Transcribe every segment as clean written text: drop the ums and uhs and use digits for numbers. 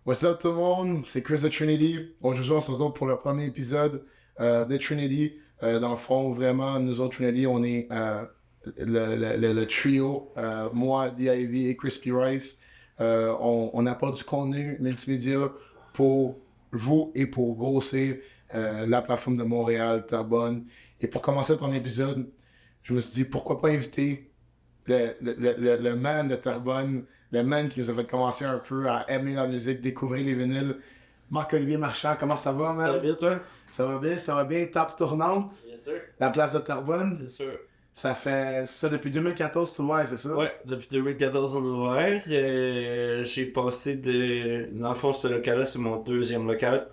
What's up tout le monde, c'est Chris de Trinity. Aujourd'hui, on se retrouve pour le premier épisode de Trinity. Dans le fond, vraiment, nous autres Trinity, on est le trio, moi, D.I.V. et Crispy Rice. On apporte du contenu multimédia pour vous et pour grossir la plateforme de Montréal, Terrebonne. Et pour commencer le premier épisode, je me suis dit, pourquoi pas inviter le man de Terrebonne, le man qui nous a fait commencer un peu à aimer la musique, découvrir les vinyles. Marc-Olivier Marchand, comment ça va, man? Ça va bien, toi? Ça va bien, tape tournante. Bien sûr. La place de Terrebonne. C'est sûr. Ça fait ça depuis 2014, tu vois, c'est ça? Ouais, depuis 2014, on a ouvert. J'ai passé de. Dans le fond, ce local-là, c'est mon deuxième local.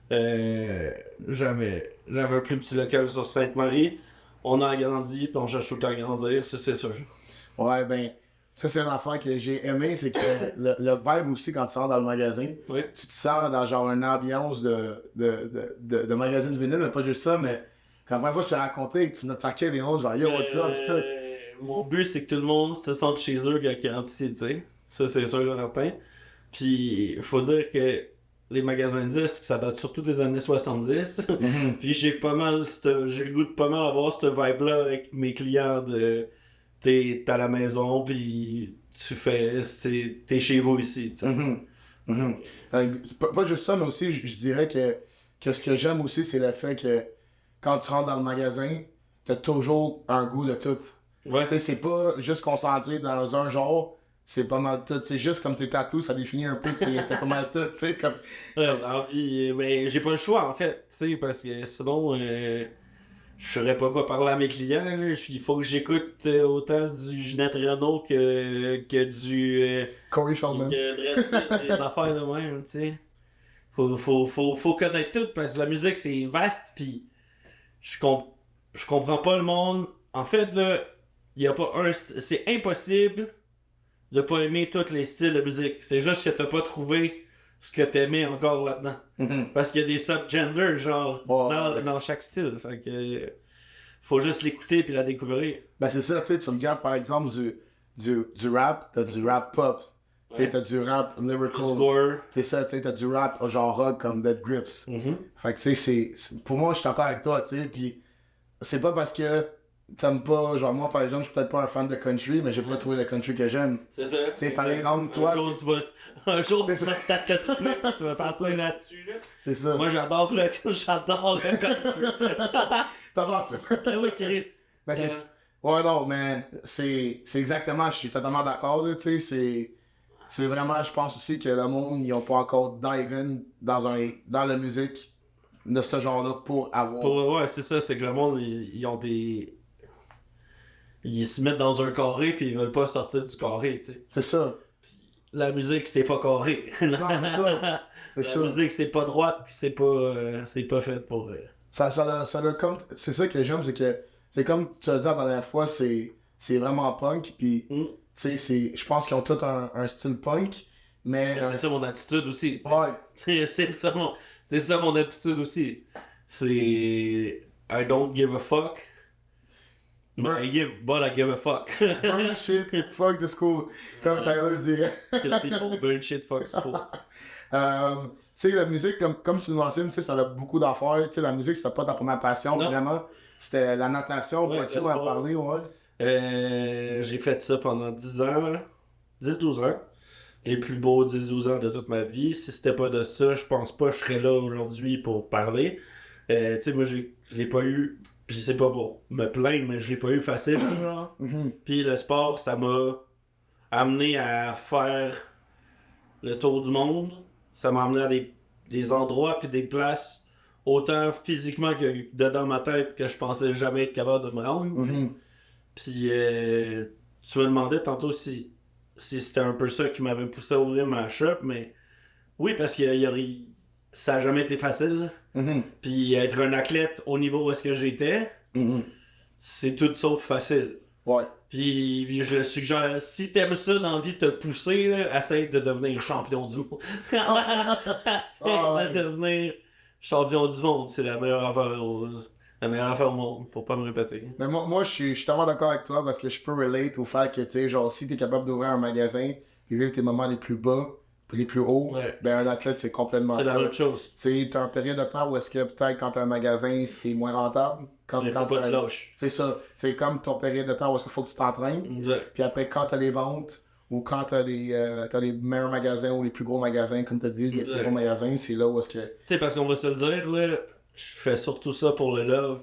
J'avais un plus petit local sur Sainte-Marie. On a agrandi, puis on cherche tout le temps à grandir, ça, c'est sûr. Ouais, ben, ça c'est une affaire que j'ai aimé, c'est que le vibe aussi quand tu sors dans le magasin, Oui. tu te sens dans genre une ambiance de magasin de vinyle, mais pas juste ça, mais quand la première fois je t'ai raconté que tu n'attaquais les autres, genre yo, what's up, pis tout. Mon but, c'est que tout le monde se sente chez eux quand ils rentrent ici, tu sais. Ça, c'est sûr et certain. Puis, il faut dire que les magasins de disques, ça date surtout des années 70. Mhm. Puis, j'ai le goût de pas mal avoir cette vibe-là avec mes clients de. T'es à la maison, puis t'es chez vous ici, tu sais. Mhm. Mhm. C'est pas juste ça, mais aussi, je dirais que ce que j'aime aussi, c'est le fait que quand tu rentres dans le magasin, t'as toujours un goût de tout. Ouais. Tu sais, c'est pas juste concentré dans un genre, c'est pas mal tout. C'est juste comme tes tatous, ça définit un peu que t'es pas mal tout, tu sais, comme... Envie, mais j'ai pas le choix, en fait, tu sais, parce que sinon, je saurais pas quoi parler à mes clients, là. Il faut que j'écoute autant du Ginette Renault que du... Corey Feldman. des affaires de même, tu sais. Faut connaître tout, parce que la musique, c'est vaste, pis je comprends pas le monde. En fait, là, y a pas c'est impossible de pas aimer tous les styles de musique. C'est juste que t'as pas trouvé ce que t'aimais encore là-dedans. Mhm. Parce qu'il y a des subgenders, genre, Ouais. dans chaque style. Fait que faut juste l'écouter puis la découvrir. Ben c'est ça, tu sais, tu regardes par exemple du rap, t'as du rap pop, tu sais, Ouais. t'as du rap lyrical, Score. c'est ça, tu sais, t'as du rap genre rock comme Dead Grips. Mhm. Fait que tu sais, pour moi, je suis d'accord avec toi, tu sais, pis c'est pas parce que t'aimes pas, genre moi par exemple, je suis peut-être pas un fan de country, mais j'ai pas trouvé le country que j'aime. C'est ça. Tu sais, par exemple, toi, Un jour, C'est tu vas peut-être le trouver, tu vas partir là-dessus, là. c'est ça. Moi, j'adore le country. T'as parti. Ah oui, Chris. Ben, ouais, non, mais c'est exactement, je suis totalement d'accord, là, tu sais, c'est vraiment, je pense aussi que le monde, ils ont pas encore dive in dans la musique de ce genre-là pour avoir. Ouais, c'est ça, c'est que le monde, ils ont des. Ils se mettent dans un carré puis ils veulent pas sortir du carré, tu sais. C'est ça. La musique, c'est pas carré. Non, c'est ça. C'est La ça. musique, c'est pas droite puis c'est pas fait pour. C'est ça que j'aime, c'est que, c'est comme tu as dit la dernière fois, c'est vraiment punk, puis, Mm. tu sais, je pense qu'ils ont tous un style punk, mais. C'est ça mon attitude aussi. tu sais. Ouais. C'est ça mon attitude aussi. C'est. I don't give a fuck. But I give a fuck. Burn shit, fuck the school, comme Tyler dirait. People burn shit, fuck school. Tu sais, la musique, comme tu le mentionnes, tu sais, ça a beaucoup d'affaires. Tu sais, la musique, c'était pas ta première passion, Non. vraiment. C'était la natation, Ouais, pourrais-tu le en sport. parler, ouais? J'ai fait ça pendant 10 ans, là. 10-12 ans. Les plus beaux 10-12 ans de toute ma vie. Si c'était pas de ça, je pense pas que je serais là aujourd'hui pour parler. Tu sais, moi, je l'ai pas eu, puis c'est pas pour me plaindre, mais je l'ai pas eu facile, genre. Mhm. Puis le sport, ça m'a amené à faire le tour du monde. Ça m'a amené à des endroits puis des places, autant physiquement que dedans ma tête, que je pensais jamais être capable de me rendre. tu sais. Mhm. Puis tu me demandais tantôt si c'était un peu ça qui m'avait poussé à ouvrir ma shop, mais oui, parce que ça a jamais été facile. Mhm. Puis être un athlète au niveau où est-ce que j'étais, Mhm. c'est c'est tout sauf facile. Ouais. Puis je suggère, si t'aimes ça, dans la vie de te pousser, là, essaye de devenir champion du monde. Essaye de devenir champion du monde, c'est la meilleure affaire au monde, pour pas me répéter. Mais moi je suis tellement d'accord avec toi parce que je peux relate au fait que, tu sais, genre, si t'es capable d'ouvrir un magasin puis vivre tes moments les plus bas, les plus hauts, Ouais. ben un athlète, c'est complètement C'est ça. la même chose. T'as un période de temps où est-ce que peut-être quand t'as un magasin, c'est moins rentable. Comme Il faut quand pas que tu t'as... lâches. C'est ça. C'est comme ton période de temps où est-ce qu'il faut que tu t'entraînes. Exact. Puis après, quand t'as les ventes, ou quand t'as les meilleurs magasins ou les plus gros magasins, comme t'as dit, les plus Exact. gros magasins, c'est là où est-ce que... Tu sais, parce qu'on va se le dire, là, je fais surtout ça pour le love.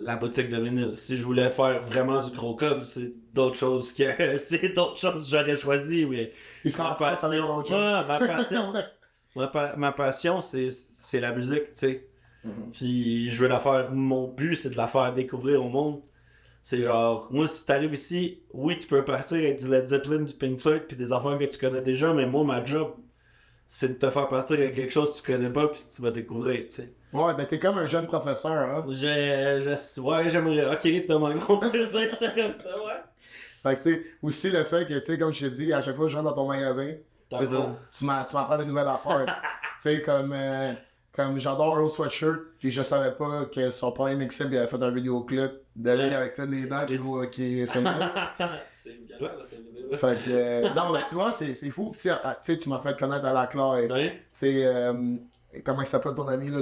La boutique de vinyle. Si je voulais faire vraiment du gros cob, c'est d'autres choses que c'est d'autres choses que j'aurais choisi, mais Ils se ma rendent face à les autres choses. ma passion, ma passion, c'est la musique, tu sais. Mhm. Puis je veux la faire. Mon but, c'est de la faire découvrir au monde. C'est genre, moi, si t'arrives ici, oui, tu peux partir avec du Led Zeppelin, du Pink Floyd, puis des affaires que tu connais déjà, mais moi, ma job, c'est de te faire partir avec quelque chose que tu connais pas, puis que tu vas découvrir, tu sais. Ouais, ben t'es comme un jeune professeur, hein. Ouais, j'aimerais. Ok, t'as mon gros plaisir, c'est comme ça, ouais. Fait que tu sais, aussi le fait que, tu sais, comme je te dis, à chaque fois que je rentre dans ton magasin, T'apprends. tu m'apprends des nouvelles affaires. Tu sais, comme j'adore Earl Sweatshirt, puis je savais pas que son premier mixtape, il avait fait un vidéoclip de lui Ouais. avec toutes les dents qui c'est mal. C'est violent, cette vidéo. Fait que, non, mais tu vois, c'est fou. Tu sais, tu m'as fait connaître à la Claire. Ouais. C'est, comment il s'appelle ton ami, là,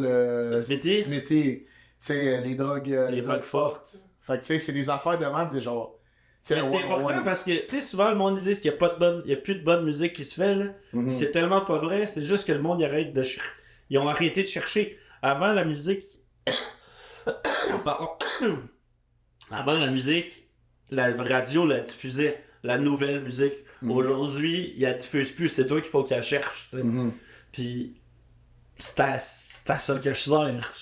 le... Smithy? Smithy. Tu sais, les drogues... Les drogues fortes. Fait que, tu sais, c'est des affaires de même, des genre... tu sais, Mais c'est important parce que, tu sais, souvent le monde dit qu'il n'y a plus de bonne musique qui se fait, là. Mhm. C'est tellement pas vrai, c'est juste que le monde ils ont arrêté de chercher. Avant la musique. Pardon. Avant la musique, la radio la diffusait, la nouvelle musique. Mhm. Aujourd'hui, il la diffuse plus, c'est toi qu'il faut qu'elle cherche. Tu sais. Mhm. Puis c'est à ça que je sers.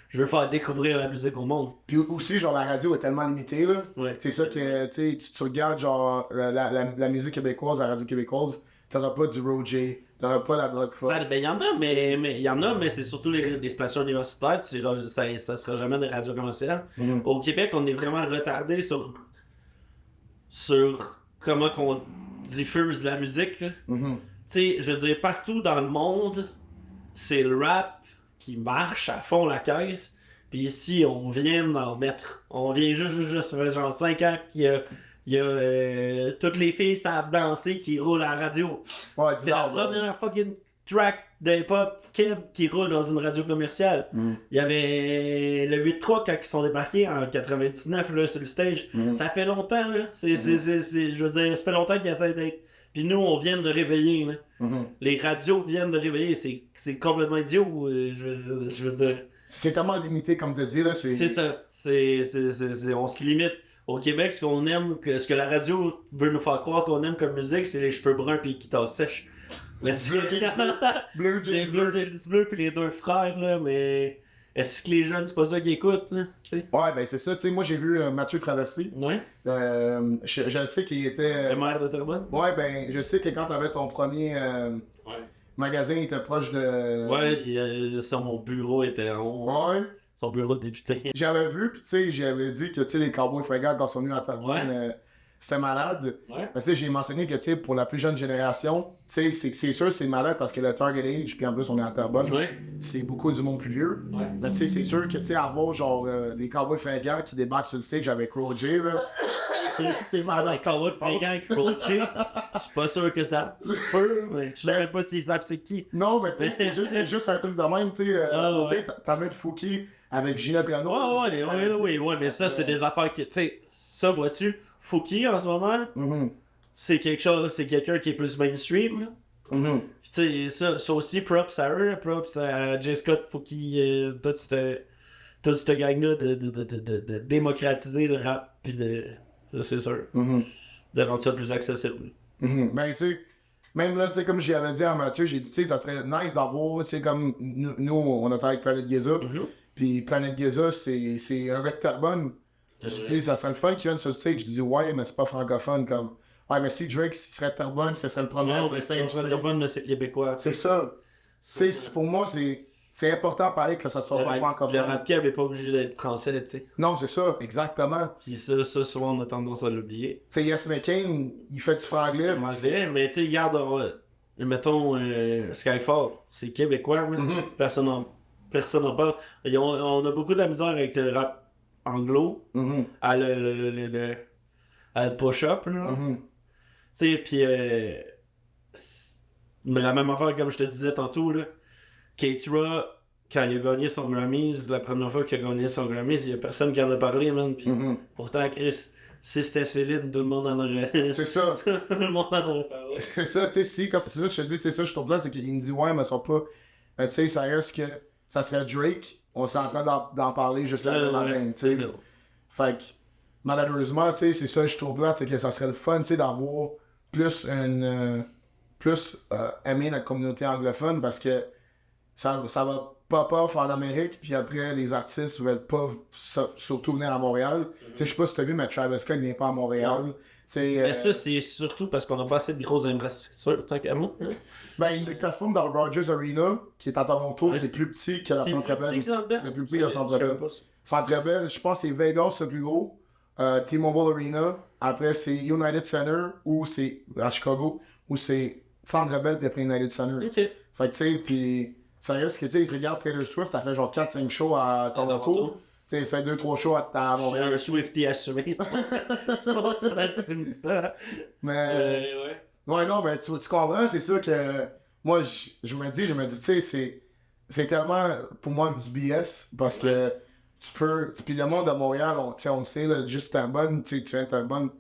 Je veux faire découvrir la musique au monde. Puis aussi, genre, la radio est tellement limitée, là. Ouais. C'est ça que, tu sais, tu regardes, genre, la musique québécoise, la radio québécoise, t'auras pas du Roger, t'auras pas la drogue forte. Ben, il y en a, mais il y en a, mais c'est surtout les stations universitaires. Ça sera jamais des radios commerciales. Mhm. Au Québec, on est vraiment retardé sur comment qu'on diffuse la musique. là. Mhm. Tu sais, je veux dire, partout dans le monde, c'est le rap qui marche à fond la caisse. Puis ici, on vient d'en mettre. On vient juste, ça fait genre 5 ans qu'il y a toutes les filles savent danser qui roulent à la radio. Ouais, C'est la première fucking track de hip-hop Keb qui roule dans une radio commerciale. Mhm. Il y avait le 8-3 quand ils sont débarqués en 99 là, sur le stage. Mhm. Ça fait longtemps, là. Je veux dire, ça fait longtemps qu'ils essaient d'être. Puis nous, on vient de réveiller, là. Mhm. Les radios viennent de réveiller. C'est complètement idiot, je veux dire. C'est tellement limité, comme tu dis, là. C'est ça. On se limite. Au Québec, ce qu'on aime, ce que la radio veut nous faire croire qu'on aime comme musique, c'est les cheveux bruns puis les guitares sèches. Mais c'est Bleu, c'est bleu puis les deux frères, là, mais est-ce que les jeunes, c'est pas ça qu'ils écoutent, là, tu sais? Ouais, ben c'est ça. Tu sais, moi, j'ai vu Mathieu Traversy. Ouais. Je sais qu'il était... Le maire de Terrebonne? Ouais, ben, je sais que quand t'avais ton premier Ouais. magasin, il était proche de... Ouais, son bureau était en haut. Ouais. Son bureau de député. J'avais vu, puis tu sais, j'avais dit que, tu sais, les Cowboys fringants, quand ils sont venus à Terrebonne, Ouais. c'était malade. Ouais. Mais tu sais, j'ai mentionné que, tu sais, pour la plus jeune génération, tu sais, c'est sûr, c'est malade parce que le target age, puis en plus, on est à Terrebonne, Ouais. c'est beaucoup du monde plus vieux. Ouais. Mais tu sais, c'est sûr que, tu sais, avoir, genre, les Cowboys fringants qui débarquent sur le stage avec Roger, là, c'est malade. Cowboy fringant avec Roger. Je suis pas sûr que ça peut, mais je savais pas s'ils savent c'est qui. Non, mais tu sais, c'est juste un truc de même, tu sais. Ah, Tu sais, t'avais de Fouki avec Gina Piano. Ouais, mais ça, c'est des affaires qui, tu sais, ça, vois-tu, Fouki, en ce moment, Mhm. c'est quelqu'un qui est plus mainstream, là. Mhm. Tu sais, ça aussi, props à eux, props à J. Scott, Fouki, toute cette gang-là de démocratiser le rap, pis ça, c'est sûr, Mhm. de rendre ça plus accessible. Mhm. Ben, tu sais, même là, tu sais, comme j'avais dit à Mathieu, j'ai dit, tu sais, ça serait nice d'avoir, tu sais, comme nous, on a travaillé avec Planet Giza, puis Planet Giza, c'est un gars de Terrebonne. Tu sais, ça serait le fun qu'il vienne sur le stage. Je dis, ouais, mais c'est pas francophone, comme. Ouais, mais si Drake serait de Terrebonne, ce serait le premier. Non, sur le mais stage, c'est francophone, mais c'est québécois. c'est ça. Tu sais, pour moi, c'est important de parler que ça soit pas Le francophone. rap keb est pas obligé d'être français, tu sais. Non, c'est ça, exactement. Pis ça, souvent, on a tendance à l'oublier. Tu sais, Yes McCain, il fait du franglais. Moi, je dirais, mais tu sais, regarde, mettons, Skyfall, c'est québécois, là. Mhm. Personne n'en parle. On a beaucoup de la misère avec le rap anglo, Mhm. à le push-up, là. Mhm. Tu sais, pis Mais la même affaire, comme je te disais tantôt, là, Keitra, quand il a gagné son Grammys, la première fois qu'il a gagné son Grammys, il y a personne qui en a parlé, man. Puis pourtant, Chris, si c'était Céline, tout le monde en aurait. C'est ça. Tout le monde en aurait parlé. C'est ça, tu sais, si, comme c'est ça, je te dis, c'est ça, je tombe là, c'est qu'il me dit, ouais, mais ils sont pas. Tu sais, ça reste que ça serait Drake, on s'est en train d'en parler juste là le matin, tu sais. Fait que, malheureusement, tu sais, c'est ça, je trouve là, c'est que ça serait le fun, tu sais, d'avoir plus aimer la communauté anglophone parce que ça va pop off en Amérique, puis après, les artistes veulent pas surtout venir à Montréal. Tu sais, je sais pas si t'as vu, mais Travis Scott, il vient pas à Montréal. Mais ça, c'est surtout parce qu'on a pas assez de grosses infrastructures, tant qu'à moi. Ben, il performe dans le Rogers Arena, qui est à Toronto, qui est plus petit que la Centre Bell. C'est plus petit que la Centre Bell. Centre Bell, je pense que c'est Vegas le plus gros, T-Mobile Arena, après c'est United Center, ou c'est à Chicago, ou c'est Centre Bell, puis après United Center. Ok. Fait que tu sais, puis ça reste que tu sais, regarde Taylor Swift, elle fait genre 4-5 shows à Toronto. Tu sais, elle fait 2-3 shows à Montréal. Je suis un Swiftie assumé, c'est pas ça, tu me dis ça. Mais. Ouais, non, ben tu comprends, c'est ça que. Moi, je me dis, tu sais, c'est tellement pour moi du BS parce que tu peux. Puis le monde de Montréal, on le sait, là, juste Terrebonne, tu viens de Terrebonne,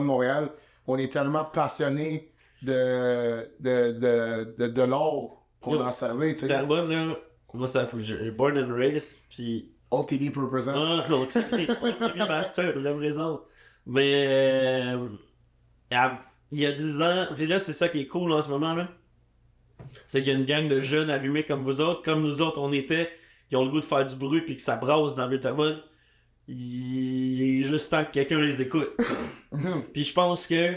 Montréal, on est tellement passionné de l'or qu'on a servi, tu sais. Terrebonne, là, moi, ça fait. J'ai born and raised, puis. OTD pour represent. Ah, OTD Master, je représente. Mais. Il y a 10 ans, puis là, c'est ça qui est cool en ce moment, là. C'est qu'il y a une gang de jeunes allumés comme vous autres, comme nous autres, on était, qui ont le goût de faire du bruit, puis que ça brasse dans le Terrebonne. Il est juste temps que quelqu'un les écoute. Puis je pense que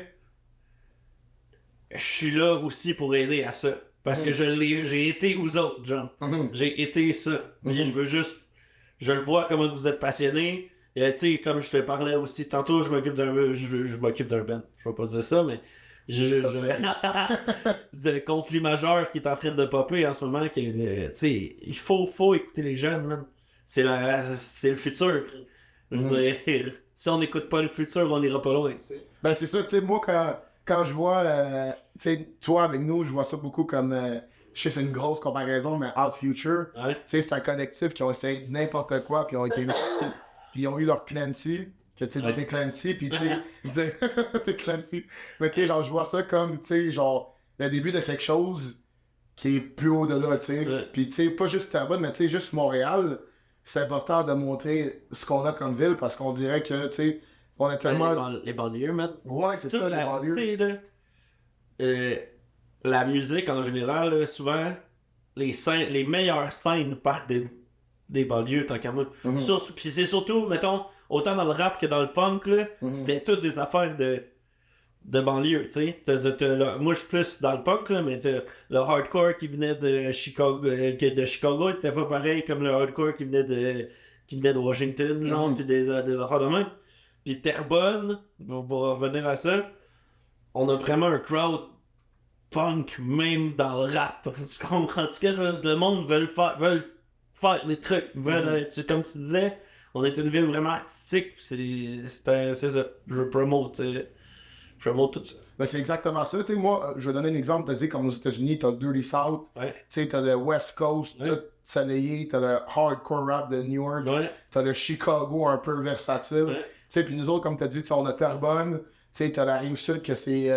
je suis là aussi pour aider à ça. Parce que j'ai été vous autres, genre. J'ai été ça. Puis je veux juste. Je le vois comment vous êtes passionnés. Et tu sais, comme je te parlais aussi tantôt, je m'occupe d'un band. Je vais pas dire ça, mais. Le conflit majeur qui est en train de popper en ce moment, tu sais, il faut écouter les jeunes, man. C'est le futur. Je veux dire, si on n'écoute pas le futur, on n'ira pas loin, tu sais. Ben c'est ça, tu sais, moi quand je vois, tu sais, toi avec nous, je vois ça beaucoup comme, je sais c'est une grosse comparaison, mais Out Future, tu sais, c'est un collectif qui ont essayé n'importe quoi, puis puis ils ont eu leur Clancy, que tu sais, t'es Clancy, puis tu sais, t'es Clancy, mais tu sais, genre, je vois ça comme, tu sais, genre, le début de quelque chose qui est plus au-delà, tu sais, puis tu sais, pas juste Terrebonne, mais tu sais, juste Montréal, c'est important de montrer ce qu'on a comme ville, parce qu'on dirait que, tu sais, on est tellement... Les banlieues, man. Ouais, c'est ça, les banlieues. Tu sais, là, la musique, en général, là, souvent, les meilleures scènes partent des banlieues, tant qu'à moi. Puis c'est surtout, mettons, autant dans le rap que dans le punk, là, c'était toutes des affaires de banlieue, tu sais. Moi, je suis plus dans le punk, là, mais le hardcore qui venait de Chicago, était pas pareil comme le hardcore qui venait de Washington, genre, puis des affaires de même. Puis Terrebonne, on va revenir à ça, on a vraiment un crowd punk, même dans le rap. Tu comprends? En tout cas, le monde veut faire des trucs, comme tu disais, on est une ville vraiment artistique, c'est ça. Je veux promote tout ça. Ben, c'est exactement ça. Tu sais, moi, je vais donner un exemple. Tu sais, comme aux États-Unis, t'as le Dirty South, tu sais, t'as le West Coast, tout soleillé, t'as le hardcore rap de New York, t'as le Chicago un peu versatile. Tu sais, puis nous autres, comme t'as dit, on a Terrebonne, tu sais, t'as la Rive-Sud que c'est,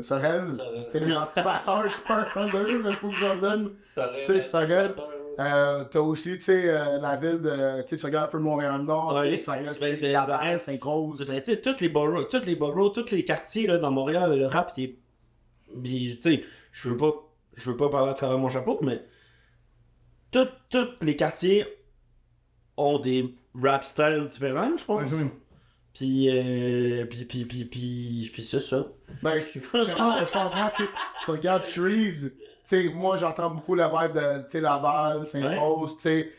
Sorel. C'est les anticipateurs, je suis pas un fan de eux, mais il faut que j'en donne. Tu sais, Sorel. T'as aussi, tu sais, la ville de, tu sais, tu regardes un peu Montréal-Nord, tu sais, Saint-Rose. Tu sais, tous les boroughs, tous les quartiers, là, dans Montréal, le rap, tu sais, je veux pas parler à travers mon chapeau, mais tous les quartiers ont des rap styles différents, je pense. Puis c'est ça. Ben, je comprends, tu regardes Shreeze, tu sais, moi j'entends beaucoup le vibe de, tu sais, Laval, Saint-Rose, tu sais,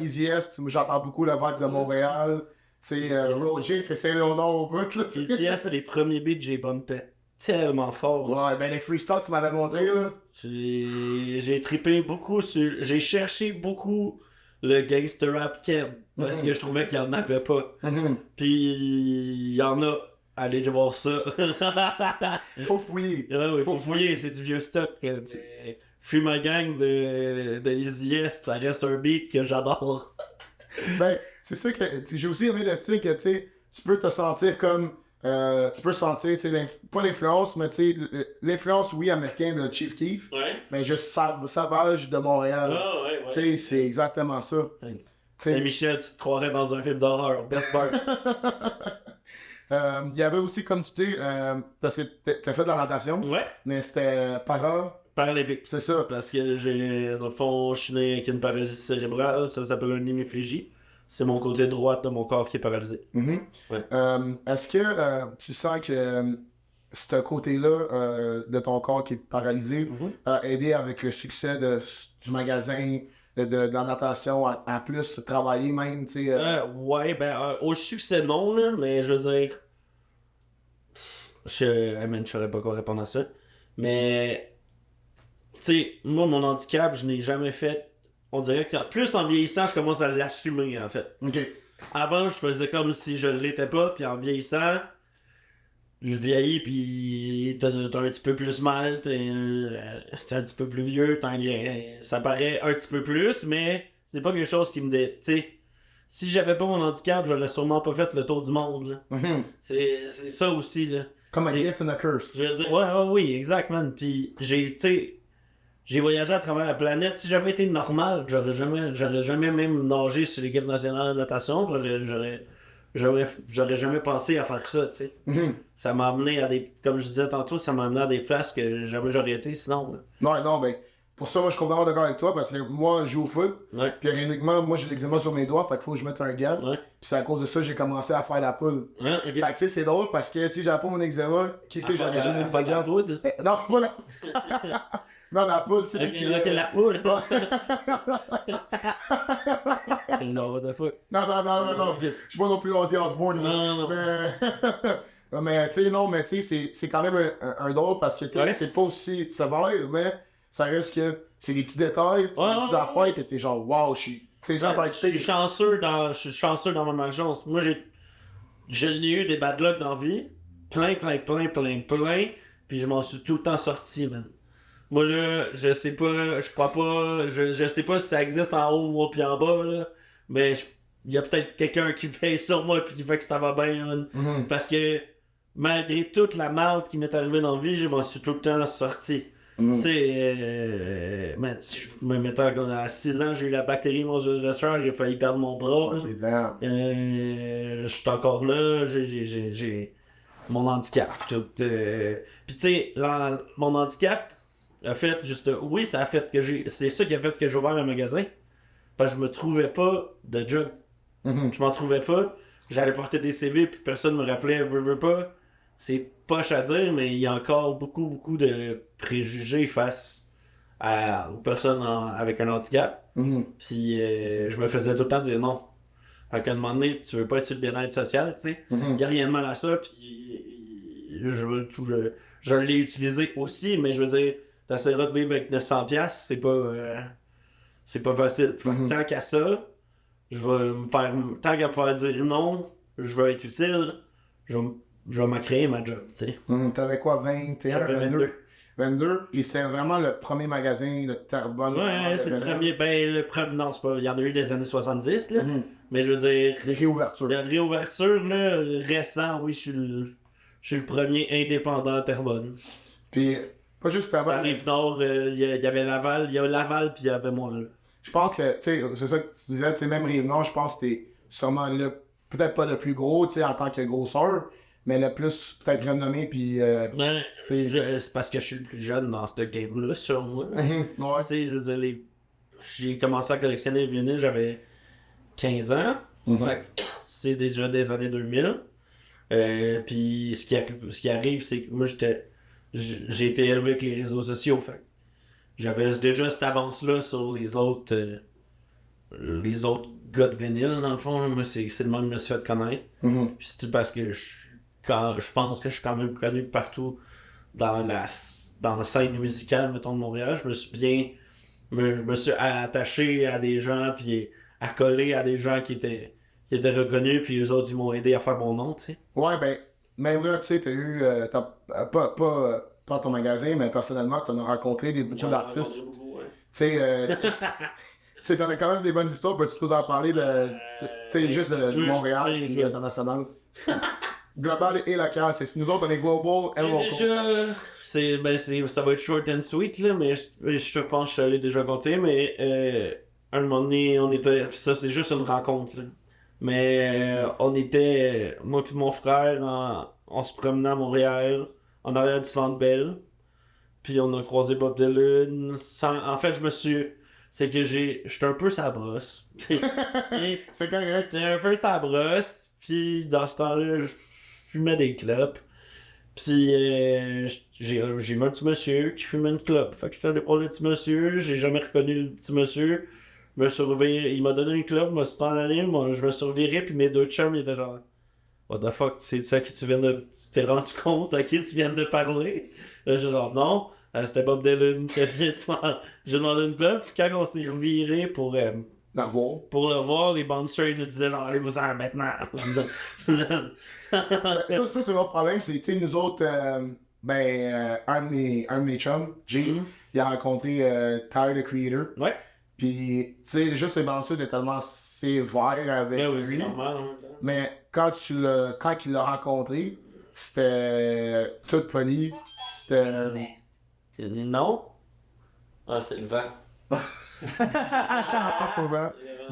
Easy Est, j'entends beaucoup le vibe de Montréal, tu sais, Roger, c'est Saint-Léonard au bout, là. Easy Est, c'est les premiers beats que j'ai bumpé tellement fort. Ouais, ben les freestyles tu m'avais montré, là. J'ai trippé beaucoup j'ai cherché beaucoup le gangster rap Keb, parce que je trouvais qu'il y en avait pas. Puis il y en a allez voir ça. Faut fouiller. Ouais, ouais, faut fouiller, c'est du vieux stock. Fuis ma gang de Easy Yes, ça reste un beat que j'adore. Ben, c'est ça que j'ai aussi aimé le style que tu sais, tu peux te sentir comme. Tu peux sentir, c'est pas l'influence, mais tu sais, l'influence, oui, américaine de Chief Keef, Ouais. mais juste savage de Montréal. Ah, ouais, Tu sais, c'est exactement ça. Ouais. Tu sais, Saint-Michel, tu te croirais dans un film d'horreur. Best part. il y avait aussi, comme tu dis, parce que t'as fait de la natation, Ouais. mais c'était Paralympique. c'est ça. Parce que dans le fond, je suis né avec une paralysie cérébrale, ça s'appelle une hémiplégie. C'est mon côté droit de mon corps qui est paralysé. Mhm. Ouais. Est-ce que tu sens que ce côté-là de ton corps qui est paralysé a aidé avec le succès du magasin, de la natation, à plus travailler même, tu sais? Ouais, au succès non, là, mais je veux dire. Je saurais pas quoi répondre à ça. Mais, tu sais, moi, mon handicap, je n'ai jamais fait. On dirait que plus en vieillissant, je commence à l'assumer, en fait. Ok. Avant, je faisais comme si je l'étais pas, puis en vieillissant, je vieillis, puis t'as un petit peu plus mal, t'es un petit peu plus vieux, ça paraît un petit peu plus, mais c'est pas quelque chose qui me tu sais, si j'avais pas mon handicap, j'aurais sûrement pas fait le tour du monde, là. Mhm. C'est ça aussi, là. Comme un gift and a curse. Je veux dire, ouais, oui, exact, man. Puis j'ai voyagé à travers la planète. Si j'avais été normal, j'aurais jamais même nagé sur l'équipe nationale de natation. J'aurais jamais pensé à faire ça, tu sais. Mhm. Ça m'a amené à des, comme je disais tantôt, ça m'a amené à des places que jamais j'aurais été sinon. Là. Non, ben, pour ça, moi, je suis complètement d'accord avec toi, parce que moi, je joue au foot, Ouais. puis ironiquement, moi, j'ai l'eczéma sur mes doigts, fait qu'il faut que je mette un gant, Ouais. puis c'est à cause de ça que j'ai commencé à faire la poule. Ouais, ok. Fait que, tu sais, c'est drôle, parce que si j'avais pas mon eczéma, qui sait, j'aurais jamais mis Pas de de la gant. poudre. Non, pas la... non, la poule, c'est Ok, la poudre. Non, what the fuck. Non. Je suis pas non plus Ozzy Osbourne. là. Non. Mais tu sais, non, mais tu sais, c'est quand même un drôle parce que tu sais, Ouais. c'est pas aussi sévère, mais ça reste que c'est des petits détails, c'est des petites affaires que t'es genre, wow, je suis. Tu sais, Je suis chanceux dans ma malchance. Moi, j'ai eu des bad luck dans la vie. Plein. Puis je m'en suis tout le temps sorti, man. Moi, là, je sais pas, je crois pas, je sais pas si ça existe en haut ou puis en bas, là. Mais il y a peut-être quelqu'un qui veille sur moi puis qui fait que ça va bien, man. Mhm. Parce que malgré toute la merde qui m'est arrivée dans la vie, je m'en suis tout le temps sorti. Mhm. Tu sais, man, si je me mettais à 6 ans, j'ai eu la bactérie monogénération, j'ai failli perdre mon bras. C'est bien. Je suis encore là, j'ai mon handicap. Puis tu sais, mon handicap a fait juste. Oui, ça a fait que c'est ça qui a fait que j'ai ouvert un magasin. Parce que je me trouvais pas de job. Mhm. Je m'en trouvais pas. J'allais porter des CV, puis personne me rappelait, veux pas. C'est poche à dire, mais il y a encore beaucoup de préjugés face aux personnes avec un handicap. Mhm. Puis je me faisais tout le temps dire non. Fait qu'à un moment donné, tu veux pas être sur le bien-être social, tu sais. Mhm. Y a rien de mal à ça, puis je l'ai utilisé aussi, mais je veux dire, t'essaieras de vivre avec 900$, c'est pas facile. Fait que Mhm. tant qu'à ça, je vais me faire. Tant qu'à pouvoir dire non, je vais être utile, je vais m'en créer ma job, tu sais. Mhm. T'avais quoi, 21, J'avais 22? 22, et c'est vraiment le premier magasin de Terrebonne. Ouais, c'est le premier. Non, c'est pas. Il y en a eu des années 70, là. Mhm. Mais je veux dire. Les réouvertures. La réouverture, là, récent, oui, je suis le premier indépendant à Terrebonne. Puis, pas juste Ça Terrebonne. arrive nord, il y avait Laval, il y a Laval, puis il y avait moi, là. Je pense que, tu sais, c'est ça que tu disais, tu sais, même Rive-Nord, je pense que t'es sûrement peut-être pas le plus gros, tu sais, en tant que grosseur, mais le plus peut-être renommé, puis... Ouais, c'est- c'est parce que je suis le plus jeune dans ce game-là, sur moi. ouais. Tu sais, je veux dire, j'ai commencé à collectionner les vinyles, j'avais 15 ans. Mhm. Fait que c'est déjà des années 2000. Puis ce qui arrive, c'est que moi, j'ai été élevé avec les réseaux sociaux. Fait que j'avais déjà cette avance-là sur les autres gars de vinyle, dans le fond. Moi, c'est le même que je me suis fait connaître. Mhm. Puis c'est parce que je pense que je suis quand même connu partout dans la scène musicale, mettons, de Montréal. Je me suis attaché à des gens, puis accolé à des gens qui étaient reconnus, puis eux autres, ils m'ont aidé à faire mon nom, tu sais. Ouais, ben, même là, tu sais, t'as eu, pas ton magasin, mais personnellement, t'en as rencontré beaucoup d'artistes. Ouais. Tu sais, tu sais, t'en as quand même des bonnes histoires, peux-tu nous en parler de, tu sais, juste de Montréal, et international? Global et local, c'est nous autres, on est global et local. Déjà, ça va être short and sweet, là, mais je te pense que je suis allé déjà compter, mais un moment donné, on était. Ça, c'est juste une rencontre, là. Mais on était, moi et mon frère, on se promenait à Montréal, en arrière du Centre Bell, puis on a croisé Bob Dylan. En fait, c'est que j'étais un peu sa brosse. C'est correct. J'étais un peu sa brosse, puis dans ce temps-là, je fumais des clopes. Puis j'ai vu un petit monsieur qui fumait une clope. Fait que j'étais allé voir le petit monsieur, j'ai jamais reconnu le petit monsieur. Me suis reviré, il m'a donné une clope, moi suis en allé, moi je me suis reviré, puis mes deux chums ils étaient genre What the fuck, c'est ça qui tu t'es rendu compte à qui tu viens de parler? Là, j'ai genre non, c'était Bob Dylan, j'ai demandé une clope, puis quand on s'est reviré La voix. pour le voir, les bouncers ils nous disaient genre allez-vous-en maintenant. Ça c'est notre problème, c'est, tu sais, nous autres, un de mes chums, G, il a rencontré Tyler, the Creator. Ouais. Puis, tu sais, juste les balanceurs étaient tellement sévères avec Ben oui, lui. c'est normal en même temps. Mais quand il l'a rencontré, c'était tout poli. C'était. Non? Ah, c'est le vent.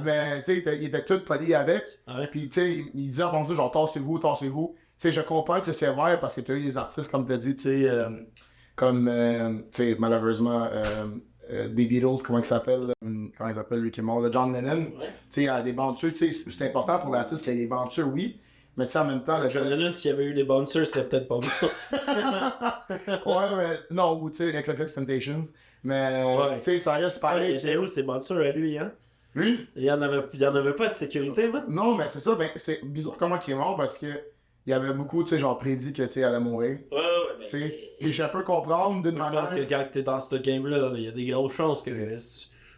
Mais, tu sais, il était tout poli avec. Ouais. Puis, tu sais, il disait, bon Dieu, genre, tassez-vous, tassez-vous. Tu sais, je comprends que c'est sévère parce que tu as eu des artistes, comme tu as dit, tu sais, comme, tu sais, malheureusement, des Beatles, comment il s'appelle, lui qui est mort, John Lennon. Ouais. Tu sais, il y a des bantures, tu sais, c'est important pour l'artiste qu'il y ait des bantures, oui. Mais tu sais, en même temps, John Lennon, s'il y avait eu des bouncers, serait peut-être pas bon. Ouais, mais non, ou tu sais, XXX Temptations. Mais, Ouais. tu sais, ça reste pareil. C'est où ces bouncers à lui, hein? Lui? Il y en avait pas de sécurité, man. Non, mais c'est ça, ben, c'est bizarre comment il est mort parce que il y avait beaucoup, tu sais, genre prédit que, tu sais, il allait mourir. Ouais, mais. Tu sais, puis je peux comprendre d'une Je manière. pense que quand t'es dans ce game-là, il y a des grosses chances que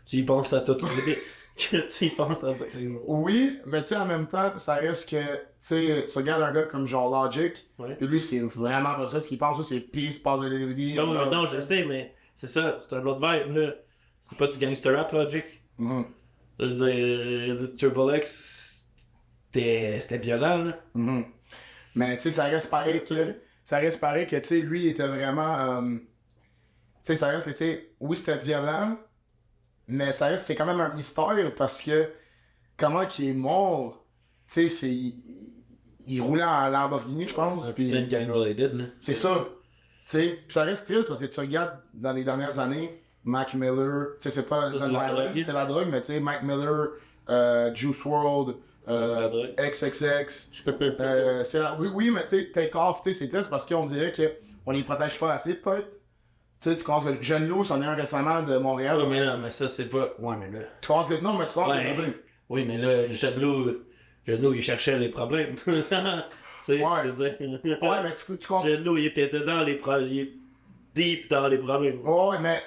tu y penses à tout que tu y penses à tous les jours. Oui, mais tu sais, en même temps, ça reste que, tu sais, tu regardes un gars comme genre Logic, Ouais. puis lui, c'est vraiment pas ça. Ce qu'il pense, c'est peace, passe de DVD. Non, je sais, mais c'est ça, c'est un autre vibe, là. C'est pas du gangster rap, Logic. Mhm. Je veux dire, Triple X, c'était violent, là. Mhm. Mais tu sais, ça reste pareil que, tu sais, lui, il était vraiment. Tu sais, ça reste que, tu sais, oui, c'était violent, mais ça reste, c'est quand même un mystère parce que comment il est mort, tu sais, il roulait en Lamborghini, je pense. Puis Putain de gang related, là. c'est ça. Tu sais, puis ça reste triste parce que tu regardes dans les dernières années, Mac Miller, tu sais, c'est pas Ça, c'est la drogue. c'est la drogue, mais tu sais, Mac Miller, Juice WRLD, Ça, c'est la drogue. XXX, oui, mais tu sais, Take Off, tu sais, c'est triste parce qu'on dirait qu'on les protège pas assez, peut-être. Tu sais, tu commences que Jeune Loup, c'en est un récemment de Montréal. Ouais, mais là, mais ça, c'est pas. Ouais, mais là. Tu commences que. Non, mais tu commences Ouais. que. Oui, mais là, Jeannot, il cherchait les problèmes. Tu sais, Ouais. je veux dire. Ouais, mais tu comprends. Jeannot, il était dedans les problèmes. Il est deep dans les problèmes. Ouais, mais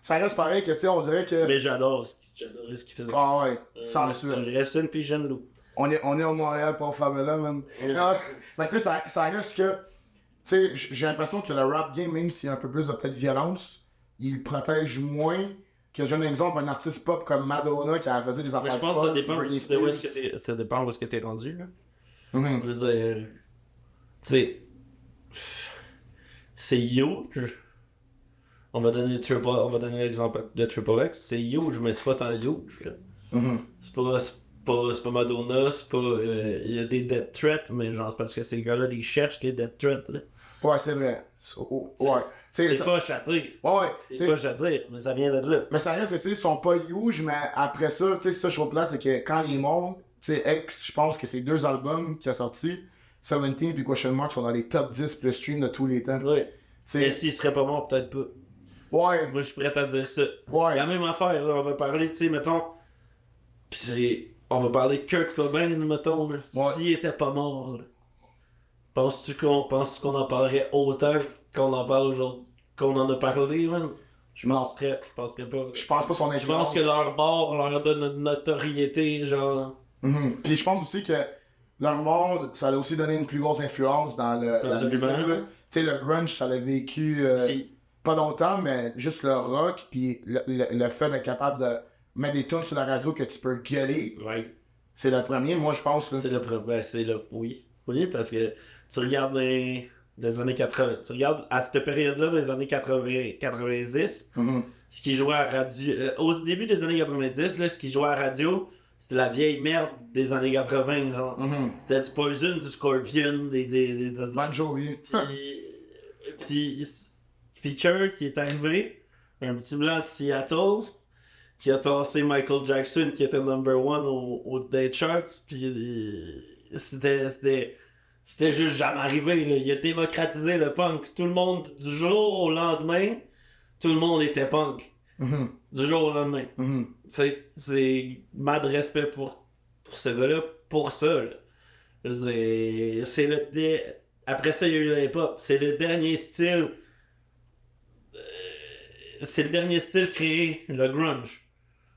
ça reste pareil que, tu sais, on dirait que. Mais j'adorais ce qu'il faisait. Ah ouais, sans suite. Reste une puis Jeannot. On est au Montréal pour Favela, man. Ah, mais tu sais, ça reste que. Tu sais, j'ai l'impression que le rap game, même s'il y a un peu plus de peut-être violence, il protège moins que, j'ai un exemple, un artiste pop comme Madonna qui a fait des affaires. Mais je pense que ça folles, dépend Britney de où est-ce Spears. que t'es. Ça dépend où est-ce que t'es rendu, là. Mhm. Je veux dire. Tu sais. C'est huge. On va donner l'exemple de Triple X. C'est huge, mais c'est pas tant huge, là. Mhm. C'est pas Madonna, c'est pas. Il y a des death threats, mais genre, c'est parce que ces gars-là, ils cherchent les death threats, là. Ouais, c'est vrai. Ouais. Tu sais, C'est ça- pas châtier. Ouais, C'est tu sais, pas châtier, mais ça vient de là. mais ça reste, tu sais, ils sont pas huge, mais après ça, tu sais, ça, je trouve là, c'est que quand il est mort, tu sais, X, je pense que c'est 2 albums qu'il a sortis, 17 puis Question Mark sont dans les top 10 plus stream de tous les temps. Oui. C'est. Et s'il serait pas mort, peut-être pas. Ouais, Moi, je suis prêt à dire ça. ouais. La même affaire, là, on va parler, tu sais, mettons. Pis c'est. On va parler de Kurt Cobain, mettons, là. Ouais. S'il était pas mort, là. Penses-tu qu'on en parlerait autant qu'on en parle aujourd'hui, qu'on en a parlé, man? Je penserais pas. Je pense pas son Je influence. pense que leur mort leur donne une notoriété, genre. Mhm. Puis je pense aussi que leur monde, ça a aussi donné une plus grosse influence dans la musique. Absolument. Là. Tu sais, le grunge, ça l'a vécu Puis, pas longtemps, mais juste le rock, puis le fait d'être capable de mettre des tunes sur la radio que tu peux gueuler, ouais. c'est le premier, moi, je pense. Là. C'est le problème. Oui. Oui, parce que tu regardes les années 80. Tu regardes à cette période-là, des années 80, 90, Mhm. ce qui jouait à radio. Au début des années 90, là, ce qui jouait à radio, c'était la vieille merde des années 80. Genre. Mhm. C'était du Poison, du Scorpion, des Bon Jovi. puis Kurt qui est arrivé, un petit blanc de Seattle, qui a tassé Michael Jackson qui était number one au Day Charts, puis c'était juste jamais arrivé. Là. Il a démocratisé le punk. Tout le monde, du jour au lendemain, tout le monde était punk. Mhm. Du jour au lendemain. Mhm. C'est mad respect pour ce gars-là, pour ça. Là. Je veux dire, c'est après ça, il y a eu le hip-hop. C'est le dernier style. C'est le dernier style créé, le grunge.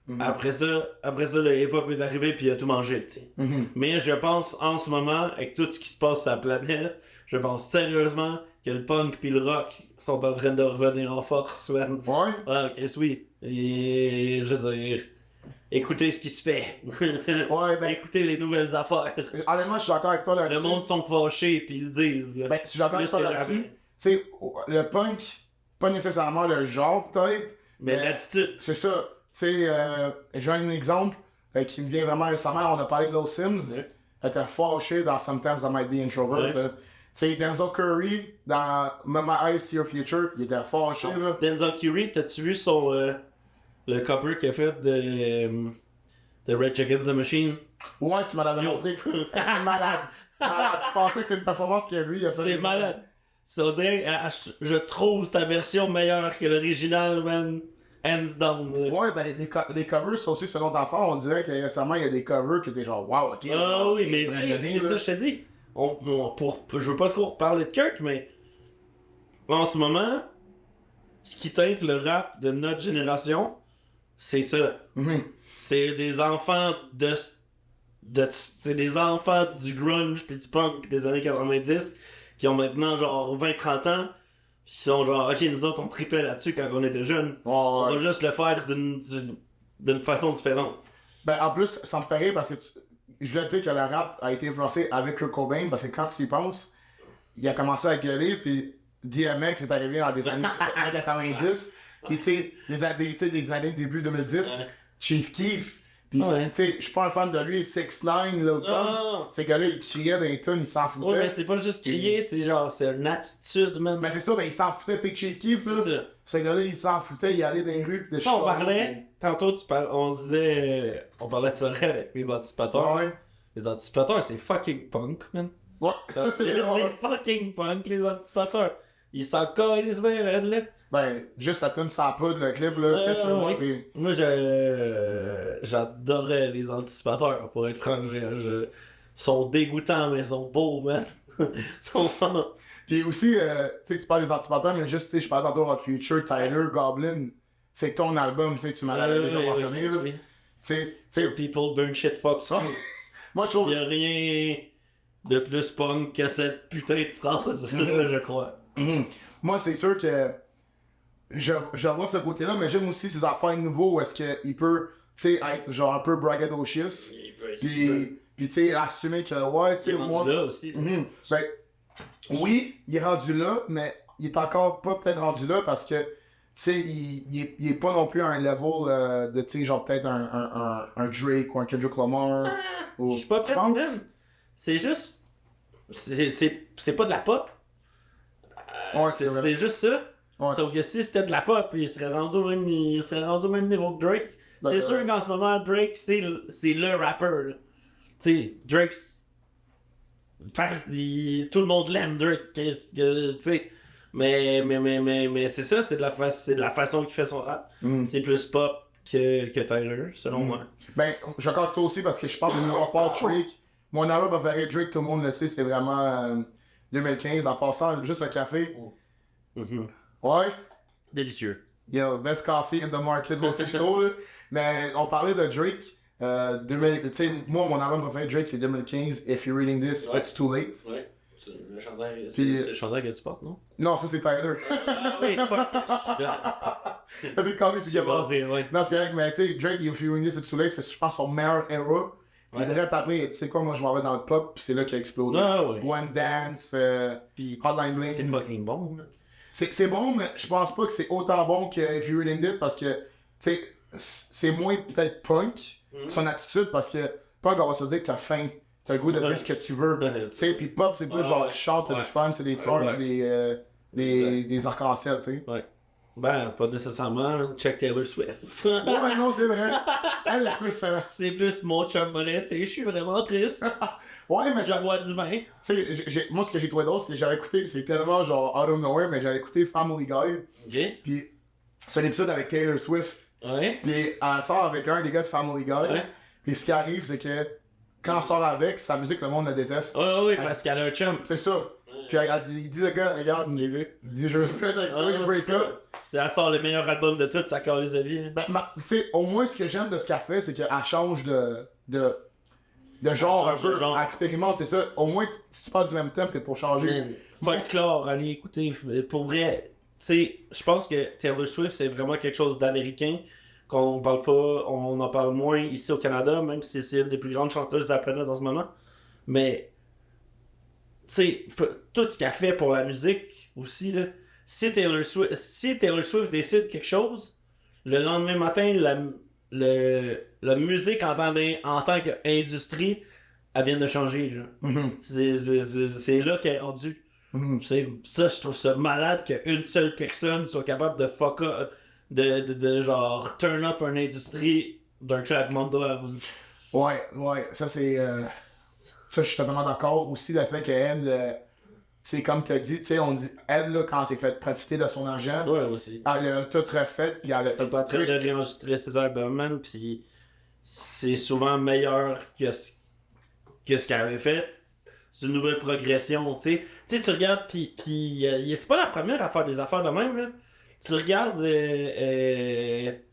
Mhm. Après ça, le hip-hop est arrivé puis il a tout mangé, tu sais. Mhm. Mais je pense, en ce moment, avec tout ce qui se passe sur la planète, je pense sérieusement que le punk puis le rock sont en train de revenir en force, man. Ouais. Ah, Chris, oui. Et, je veux dire, écoutez ce qui se fait. Ouais, ben, Écoutez les nouvelles affaires. honnêtement, je suis d'accord avec toi là-dessus. Le monde sont fâchés puis ils le disent. Là. Ben, je suis d'accord avec Plus toi que là-dessus. jamais. Tu sais, le punk, pas nécessairement le genre, peut-être. Mais l'attitude. C'est ça. Tu sais, j'ai un exemple qui me vient vraiment récemment. On a parlé de Little Sims. Ouais. Elle était fâchée dans Sometimes I Might Be Introvert. Ouais. Tu sais, Denzel Curry, dans My Eyes See Your Future, il était fâché. Là. Denzel Curry, t'as-tu vu son le cover qu'il a fait de Red Against the Machine? Ouais, tu m'en avais Yo. montré. Malade. Malade. Tu pensais que c'est une performance que lui a fait. C'est malade. Ça veut dire, je trouve sa version meilleure que l'original, man. Hands down. Là. Ouais, ben les covers, ça aussi, selon ta part, on dirait que récemment, il y a des covers qui étaient genre, wow, ok. Ah oui, mais tu sais, impressionné, c'est ça, là. je te dis. Je veux pas trop reparler de Kurt, mais en ce moment, ce qui teinte le rap de notre génération, c'est ça. Mhm. C'est des enfants c'est des enfants du grunge puis du punk des années 90 qui ont maintenant genre 20-30 ans, qui sont genre, ok, nous autres on tripait là-dessus quand on était jeunes. On Ouais. va juste le faire d'une façon différente. Ben, en plus, ça me fait rire parce que je voulais te dire que le rap a été influencé avec Kurt Cobain parce que quand tu y penses, il a commencé à gueuler, puis DMX est arrivé dans des années 90, puis tu sais, des années début 2010, Ouais. Chief Keef, puis Ouais. tu sais, je suis pas un fan de lui, 6ix9ine, Lil Pump, Ah! ces gars-là, ils criaient dans les tunes, ils s'en foutaient. Ouais, mais c'est pas juste crier, c'est genre, c'est une attitude, man. Ben c'est ça, ben ils s'en foutaient, tu sais, Chief Keef, là, C'est ça. ces gars-là, ils s'en foutaient, ils allaient dans les rues, pis de Ça, on parlait, tantôt, on disait, on parlait de ça avec les anticipateurs. Ouais, Les anticipateurs, c'est fucking punk, man. ouais, ça c'est C'est fucking punk, les anticipateurs. Ils s'en collent, ils se verraient, là. Ben, juste la tune sans poudre, le clip, là, tu sais, sur moi, t'es... Moi, j'adorais les anticipateurs, pour être franc. Ils sont dégoûtants, mais ils sont beaux, man. Ils sont vraiment... Puis aussi, tu sais, tu parles des anticipateurs, mais juste, tu sais, je parle tantôt de Future, Tyler, Goblin. C'est ton album, tu sais, tu m'en avais déjà mentionné, là. oui. C'est, People burn shit fuck ça. Moi, je Il trouve... y a rien de plus punk que cette putain de phrase, là, je crois. Mhm. Moi, c'est sûr que je vois ce côté-là, mais j'aime aussi ces affaires nouveaux où est-ce qu'il peut, tu sais, être genre un peu braggadocious. Puis tu sais, assumer que, ouais, tu sais, C'est moi... rendu là aussi. Mhm. Ben, oui, il est rendu là, mais il est encore pas peut-être rendu là parce que, tu sais, il est pas non plus à un level de, tu sais, genre peut-être un Drake ou un Kendrick Lamar. Ou... Je suis pas prêt, Tu penses? man. C'est juste... C'est pas de la pop. Ouais, c'est vrai. C'est juste ça. Ouais. Sauf que si c'était de la pop, il serait rendu au même niveau que Drake. Ben, c'est c'est sûr vrai. qu'en ce moment, Drake, c'est le rappeur. là. Tu sais, Drake... tout le monde l'aime, Drake. Tu sais... Mais c'est ça, c'est de la façon qu'il fait son rap. Mhm. C'est plus pop que Tyler, selon moi. Ben, je suis encore toi aussi parce que je pense que à part Drake, mon album préféré Drake, tout le monde le sait, c'est vraiment 2015. En passant, juste le café. Ouais. Délicieux. Yeah, best coffee in the market, bon, c'est chaud, là. Mais on parlait de Drake. Tu sais, moi, mon album préféré de Drake, c'est 2015, If You're Reading This, Ouais. It's Too Late. Ouais. Le chandail, Puis- c'est le chandail que tu portes, non? Non, ça, c'est Tyler. Ah oui, fuck. Ça, c'est quand même ce qu'il a passé. Ouais. Non, c'est vrai que, mais tu sais, Drake, If You're Reading This, It's Too Late, c'est, je pense, son meilleur era. Puis Ouais. direct après, tu sais quoi, moi, je m'en vais dans le pop, puis c'est là qu'il a explosé. Non, ouais. One Dance, Puis, Hotline Bling. c'est fucking bon, là. C'est bon, mais je pense pas que c'est autant bon que If You're Reading This parce que, tu sais, c'est moins peut-être punk, son attitude, parce que punk, on va se dire que t'as faim, t'as le goût de Ouais. dire ce que tu veux. Ouais. Tu sais, puis pop, c'est plus Ouais, genre, ouais. tu chantes, t'as Ouais. du fun, c'est des fleurs, Ouais. des arcs-en-ciel, tu sais. Ouais. Ben, pas nécessairement, là. Check Taylor Swift. Ouais, non, c'est vrai. Elle, la plus. C'est plus mon chum mollet, c'est je suis vraiment triste. Ouais, mais Je ça. bois du vin. Tu sais, moi, ce que j'ai trouvé drôle, c'est que j'avais écouté, c'est tellement genre out of nowhere, mais j'avais écouté Family Guy, Ok. puis c'est un épisode avec Taylor Swift. Ouais. Puis elle sort avec un des gars de Family Guy. Ouais. Puis ce qui arrive, c'est que quand elle sort avec, sa musique, le monde la déteste. Ouais, parce qu'elle a un chum. C'est ça. Puis il dit le gars, regarde, Je l'ai vu. il dit je veux peut-être avec toi, il break up. Elle sort le meilleur album de toutes, ça calme les avis. Ben, tu sais, au moins ce que j'aime de ce qu'elle fait, c'est qu'elle change de genre un change de peu. genre. Elle expérimente, c'est ça. Au moins, si tu parles du même thème, t'es pour changer. Man, folklore, allez écouter. Pour vrai, tu sais, je pense que Taylor Swift, c'est vraiment quelque chose d'américain. Qu'on parle pas, on en parle moins ici au Canada, même si c'est une des plus grandes chanteuses de la planète en ce moment. Mais, tu sais, tout ce qu'elle fait pour la musique aussi, là, si Taylor Swift décide quelque chose, le lendemain matin, la musique en tant qu'industrie, elle vient de changer. Là. Mhm. C'est là qu'elle est rendue. Mhm. Ça, je trouve ça malade qu'une seule personne soit capable de fuck up, de genre turn up une industrie d'un claquement de doigts. Ouais, ça c'est. Ça, je suis totalement d'accord. Aussi, le fait qu'elle, c'est comme tu as dit, tu sais, on dit, elle, là, quand elle s'est fait profiter de son argent, Ouais, aussi. elle a tout refait, puis elle a fait Elle est en train de réenregistrer ses albums, man, pis c'est souvent meilleur que ce qu'elle avait fait. C'est une nouvelle progression, tu sais. Tu sais, tu regardes, pis c'est pas la première à faire des affaires de même, là. Tu regardes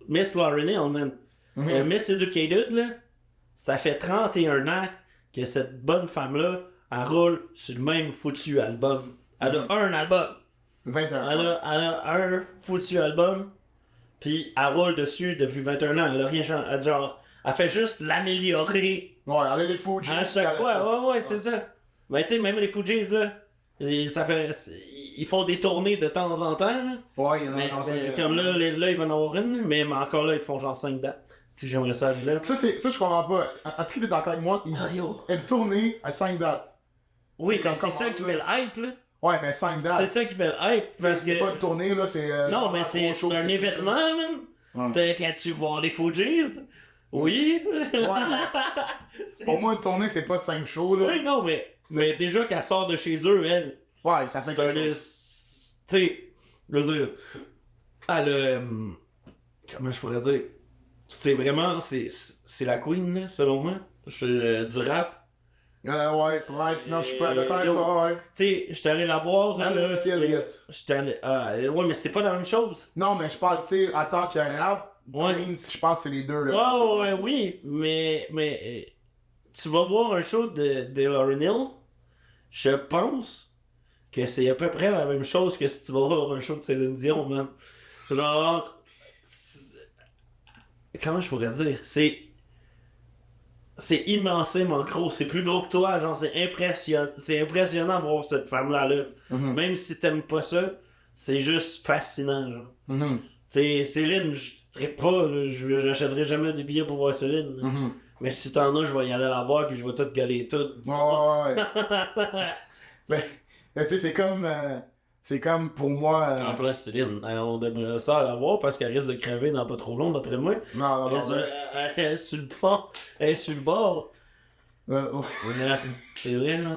Miss Lauryn Hill, man. Mhm. Miss Educated, là, ça fait 31 ans que cette bonne femme-là, elle roule sur le même foutu album. Elle a un album. 21. Elle a un foutu album, puis elle roule dessus depuis 21 ans. Elle a rien changé. Elle fait juste l'améliorer Ouais, elle a les Fugees. à chaque fois. Ouais, c'est ça. Mais tu sais, même les Fugees, là, ils font des tournées de temps en temps. Là. Ouais, il y en a Mais, dans comme là, ils vont en avoir une, mais encore là, ils font genre 5 dates. Si j'aimerais ça, là. Ça, je comprends pas. Est-ce qu'il est d'accord avec moi? Une tournée à 5 dates. Oui, C'est mais c'est comme- ça qui fait le hype, là. Ouais, mais 5 dates. C'est ça qui fait le hype. Parce C'est que... pas une tournée, là, c'est. Non, mais c'est show, un événement, man. Ouais. Quand-tu voir les Fugees? Oui. Pour moi, une tournée, c'est pas 5 shows, là. Oui, non, mais déjà qu'elle sort de chez eux, elle, Ouais, ça fait c'est un quelque chose. Tu sais, je veux dire, elle a... comment je pourrais dire? C'est vraiment... C'est la queen, là, selon moi. Du rap. Ouais, non, je suis pas d'accord avec toi, ouais. Tu sais, j'étais allé la voir. Elle là, aussi, Elliott. J'étais allé... ouais, mais c'est pas la même chose. Non, mais je parle, tu sais, en tant que rap, Ouais. Queens, je pense que c'est les deux, là. Ouais, oui, mais tu vas voir un show de Lauryn Hill, je pense que c'est à peu près la même chose que si tu vas voir un show de Céline Dion, man. Genre, comment je pourrais dire? C'est immensément gros, c'est plus gros que toi, genre c'est impressionnant de voir cette femme-là à l'œuvre. Mhm. Même si t'aimes pas ça, c'est juste fascinant, genre. Mhm. C'est Céline, j'achèterai jamais des billets pour voir Céline. Mhm. Mais si t'en as, je vais y aller la voir puis je vais tout galer tout. Ouais. Mais, tu sais, c'est comme pour moi. En plus, Céline, on devrait ça la voir parce qu'elle risque de crever dans pas trop long d'après moi. Non, Elle est sur le fond, elle est sur le bord. ouais. C'est vrai, là.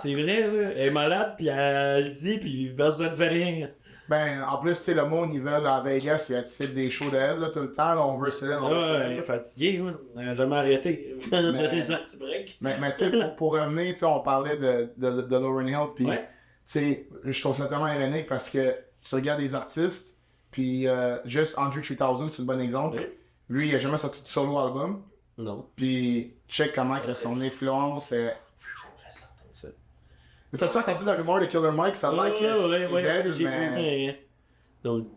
C'est vrai, là. Elle est malade puis elle le dit puis personne ne fait rien. Ben, en plus, tu sais, le monde, ils veulent à Vegas, il y a des shows d'elle, là, tout le temps, là, on veut Céline, on veut Ouais, elle est Céline. fatiguée, là. Elle a jamais arrêté. Donner un petit break. Mais tu sais, pour revenir, tu sais, on parlait de Lauryn Hill, puis, Ouais. tu sais, je trouve ça tellement ironique parce que tu regardes des artistes, puis juste Andrew 3000, c'est un bon exemple. Ouais. Lui, il a jamais sorti de solo album. Non. Puis check comment que son influence est... Mais t'as-tu entendu la rumeur de Killer Mike? Ça a l'air que c'est belle, j'ai mais... vu. Donc,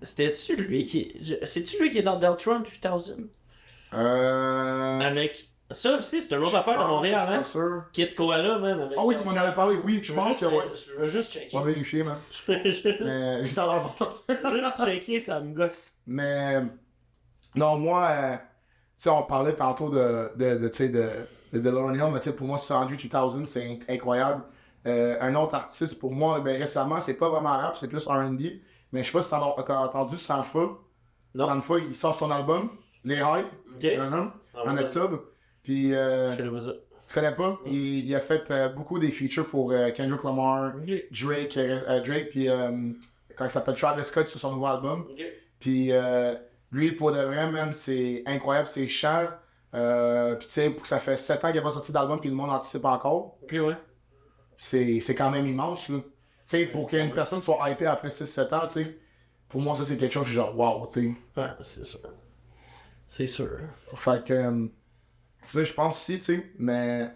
c'était-tu lui qui... C'est-tu lui qui est dans Deltron 2000? Avec... Ça aussi, c'est une autre affaire de Montréal, hein? sûr. Kid Koala, man. Avec Ah oui, tu m'en avais parlé, oui, je pense que ouais. Je veux juste checker. On va vérifier, man. Mais juste à Juste checker, ça me gosse. Mais non, moi, tu sais, on parlait tantôt tu sais, de DeLorean, mais tu sais, pour moi, Andrew 2000, c'est incroyable. Un autre artiste, pour moi, ben, récemment, c'est pas vraiment rap, c'est plus R&B. Mais je sais pas si t'as entendu Sanfa. Non. Sanfa, il sort son album, Les High, en octobre. Puis, Je connais pas ça. tu connais pas? Il a fait beaucoup des features pour Kendrick Lamar, Drake, puis quand il s'appelle Travis Scott sur son nouveau album. Puis lui, pour de vrai, man, c'est incroyable, c'est chant. Puis tu sais, ça fait 7 ans qu'il n'a pas sorti d'album, puis le monde anticipe encore. Ok, ouais. C'est quand même immense, là. Tu sais, pour qu'une personne soit hypée après 6-7 ans, tu sais, pour moi, ça, c'est quelque chose genre, wow, tu sais. Ouais, c'est sûr. C'est sûr. Fait que, c'est ça, je pense aussi, tu sais. Mais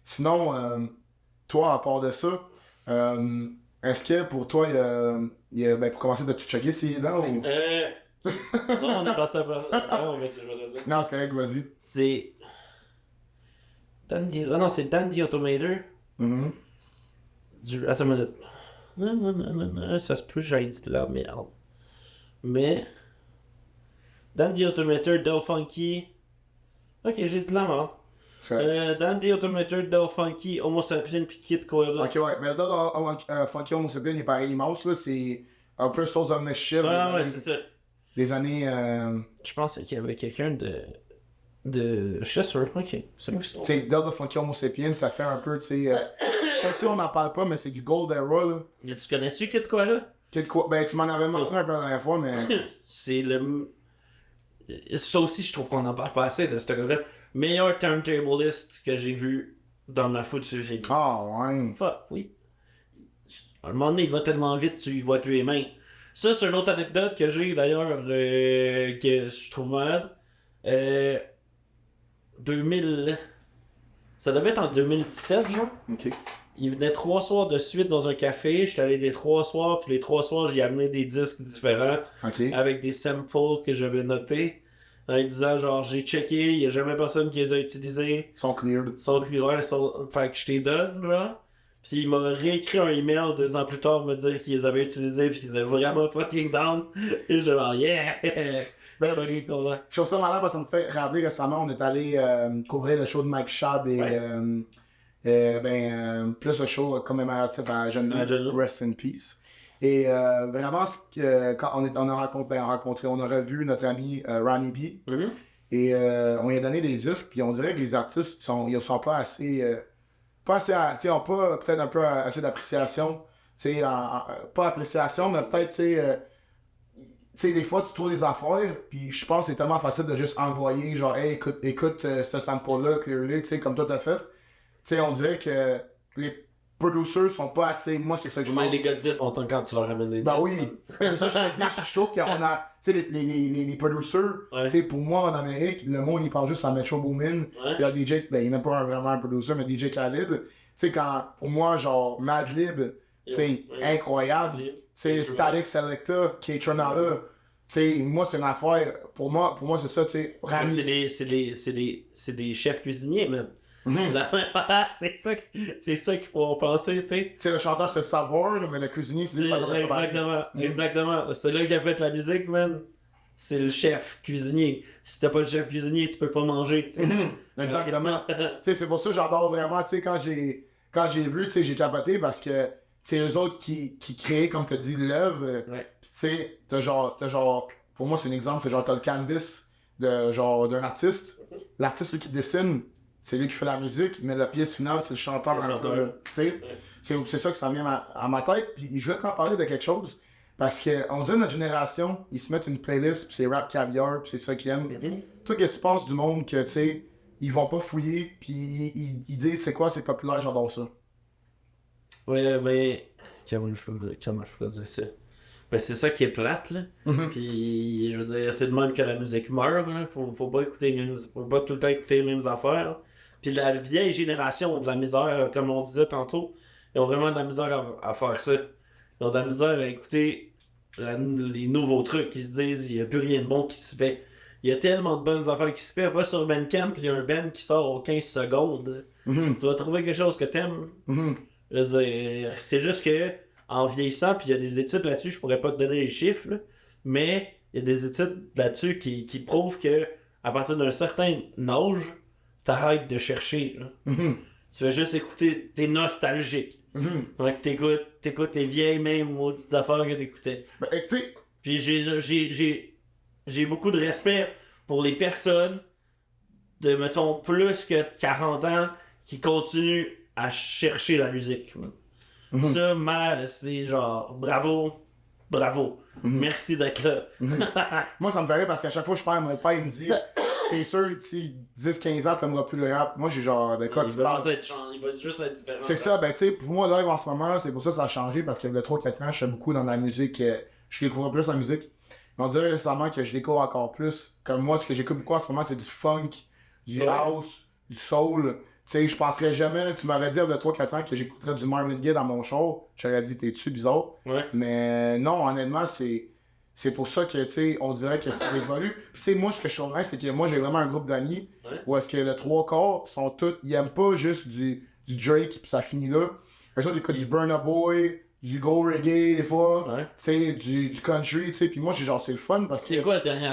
sinon, toi, à part de ça, est-ce que pour toi, ben, pour commencer, t'as-tu checké s'il est dans ou... Non, on est parti à part. Non, mais je vais te dire. Non, c'est correct, vas-y. C'est. Dandy. Ah non, c'est Dandy Automator. Attends une minute. Non, ça se peut, j'ai dit de la merde. Mais. Dandy Automator, Del Funky. Ok, j'ai dit de la merde. Dandy Automator, Del Funky, Homo Sapien, puis Kid Koala. Ok, ouais, mais là, Funky Homo Sapien, il est pareil immense, là, c'est un peu Souls of Mischief. Ah ouais, c'est ça. Des années. Je pensais qu'il y avait quelqu'un de. Je suis sûr, ok. C'est moi qui Tu sais, Delta Funky Homo Sapien, ça fait un peu, tu sais. Peut-être si on n'en parle pas, mais c'est du Gold Era, là. Tu connais-tu Kid Koala? Ben, tu m'en avais mentionné un peu la dernière fois, mais. C'est le. Ça aussi, je trouve qu'on en parle pas assez de ce gars-là. Meilleur turntablist que j'ai vu dans ma foutue vie. Ah, ouais. Fuck, oui. À un moment donné, il va tellement vite, tu y vois tuer les mains. Ça, c'est une autre anecdote que j'ai d'ailleurs, que je trouve malade. 2000. Ça devait être en 2017, genre. Ok. Il venait 3 soirs de suite dans un café. J'étais allé les 3 soirs, puis les 3 soirs, j'ai amené des disques différents. Ok. Avec des samples que j'avais notés. En disant, genre, j'ai checké, il n'y a jamais personne qui les a utilisés. Ils sont cleared. Sont clear, fait que je les donne, genre. Puis il m'a réécrit un email 2 ans plus tard pour me dire qu'ils les avaient utilisés puis qu'ils étaient vraiment fucking down. Et j'étais genre, yeah! Ben, je suis ça malade parce que ça me fait rappeler récemment, on est allé couvrir le show de Mike Schaub et plus le show commémoratif à John Lee, Rest in Peace. Et vraiment, quand on a revu notre ami Ronnie B. Et on lui a donné des disques, puis on dirait que les artistes ils sont pas assez ont pas peut-être un peu assez d'appréciation, pas appréciation, mais peut-être, tu sais, des fois, tu trouves des affaires, puis je pense que c'est tellement facile de juste envoyer, genre, hey, écoute ce sample-là, clearly, tu sais, comme toi t'as fait. Tu sais, on dirait que les producers sont pas assez. Moi, c'est ça que je pense. Mais les gars de 10 sont quand tu leur ramènes des 10. Ben oui, c'est ça que je te dis. Je trouve qu'on a. Tu sais, les producers, tu sais, pour moi, en Amérique, le monde, il parle juste à Metro Boomin. Il y a DJ, ben, il n'est pas vraiment un producer, mais DJ Khaled. Tu sais, quand, pour moi, genre, Madlib, c'est incroyable. C'est Static Selecta, K-Tronada. T'sais, moi, c'est une affaire. Pour moi c'est ça, tu sais. C'est des chefs cuisiniers, même. C'est ça qu'il faut penser, tu sais. Tu sais, le chanteur, c'est Savoir, mais le cuisinier, c'est lui. Exactement. C'est là qui a fait la musique, man. C'est le chef cuisinier. Si t'as pas le chef cuisinier, tu peux pas manger, tu sais. Exactement. Tu sais, c'est pour ça que j'adore vraiment, tu sais, quand j'ai vu, tu sais, j'ai capoté parce que c'est eux autres qui créent, comme tu as dit, l'œuvre. Ouais. Pis tu sais, t'as genre, pour moi, c'est un exemple, c'est genre, t'as le canvas d'un artiste. L'artiste, lui, qui dessine, c'est lui qui fait la musique, mais la pièce finale, c'est le chanteur. Tu sais, c'est ça que ça vient à ma tête. Puis je vais t'en parler de quelque chose. Parce qu'on dirait notre génération, ils se mettent une playlist, puis c'est rap caviar, puis c'est ça qu'ils aiment. Toi, qu'est-ce qui se passe du monde que, tu sais, ils vont pas fouiller, puis ils disent c'est quoi, c'est populaire, j'adore ça. Ouais, mais. Comment je peux dire ça? Ben, c'est ça qui est plate, là. Mhm. Puis, je veux dire, c'est de même que la musique meurt, là. Faut pas écouter faut pas tout le temps écouter les mêmes affaires. Puis la vieille génération ont de la misère, comme on disait tantôt, ils ont vraiment de la misère à faire ça. Ils ont de la misère à écouter les nouveaux trucs. Ils se disent, il n'y a plus rien de bon qui se fait. Il y a tellement de bonnes affaires qui se fait. Va sur Bandcamp, il y a un band qui sort aux 15 secondes. Mhm. Tu vas trouver quelque chose que t'aimes. Mhm. Je veux dire, c'est juste que en vieillissant, puis il y a des études là-dessus, je pourrais pas te donner les chiffres, là, mais il y a des études là-dessus qui prouvent que à partir d'un certain âge, t'arrêtes de chercher. Là. Mhm. Tu vas juste écouter, t'es nostalgique. Mhm. Fait que t'écoutes les vieilles mêmes petites affaires que t'écoutais. Ben, tu sais, Puis j'ai beaucoup de respect pour les personnes de, mettons, plus que 40 ans qui continuent à chercher la musique. Man. Mhm. Ça, mal, c'est genre, bravo, merci d'être là. Mhm. Moi, ça me fait rire parce qu'à chaque fois que je parle, mon père, il me dit, c'est sûr, d'ici 10-15 ans, t'aimeras plus le rap. Moi, j'ai genre, de quoi Il tu va parles? il va juste être différent. C'est ça, ben tu sais, pour moi, live en ce moment, c'est pour ça que ça a changé, parce que le 3-4 ans, je fais beaucoup dans la musique, je découvre plus la musique. Mais on dirait récemment que je découvre encore plus. Comme moi, ce que j'écoute beaucoup en ce moment, c'est du funk, du house, du soul. Tu sais, je penserais jamais, tu m'aurais dit il y a 3-4 ans que j'écouterais du Marvin Gaye dans mon show, j'aurais dit, t'es-tu bizarre? Ouais. Mais non, honnêtement, c'est pour ça que, tu sais, on dirait que ça évolue. Puis, tu sais, moi, ce que je trouve c'est que moi, j'ai vraiment un groupe d'amis où est-ce que le 3/4 sont tous, ils aiment pas juste du Drake, puis ça finit là. Eux autres, ils écoutent du Burna Boy, du Go Reggae, des fois, Ouais. tu sais, du country, tu sais. Puis moi, genre, c'est le fun parce que C'est quoi le dernier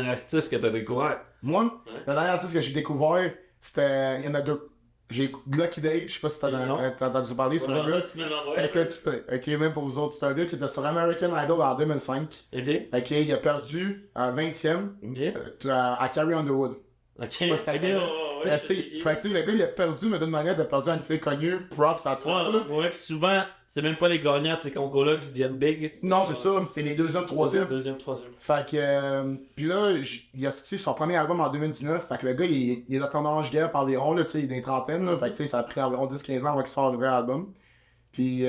artiste que t'as découvert? moi, Ouais. la dernière artiste que j'ai découvert, c'était, il y en a deux. J'ai Lucky Day, je sais pas si t'as Non. entendu parler, c'est un Là, gars. tu me l'envoies. Ok, même pour vous autres, c'est un gars qui était sur American Idol en 2005. Ok. Ok, il a perdu en 20e Ok. à Carrie Underwood. Ok. pas si t'as Ok, vu. ouais, Tu sais, fait que, tu sais, le gars, il a perdu, mais d'une manière, il a perdu à une fille connue. Props à toi, là. Ouais, pis souvent, c'est même pas les gagnants de ces concours-là qui deviennent big. Non, c'est ça, c'est les deuxième, troisième. Deuxième, troisième. Fait que, pis là, il a sorti son premier album en 2019. Fait que le gars, il est dans ton âge guerre par environ, là, tu sais, il est dans les trentaines, là. Fait que, tu sais, ça a pris environ 10-15 ans avant qu'il sorte le vrai album. Pis,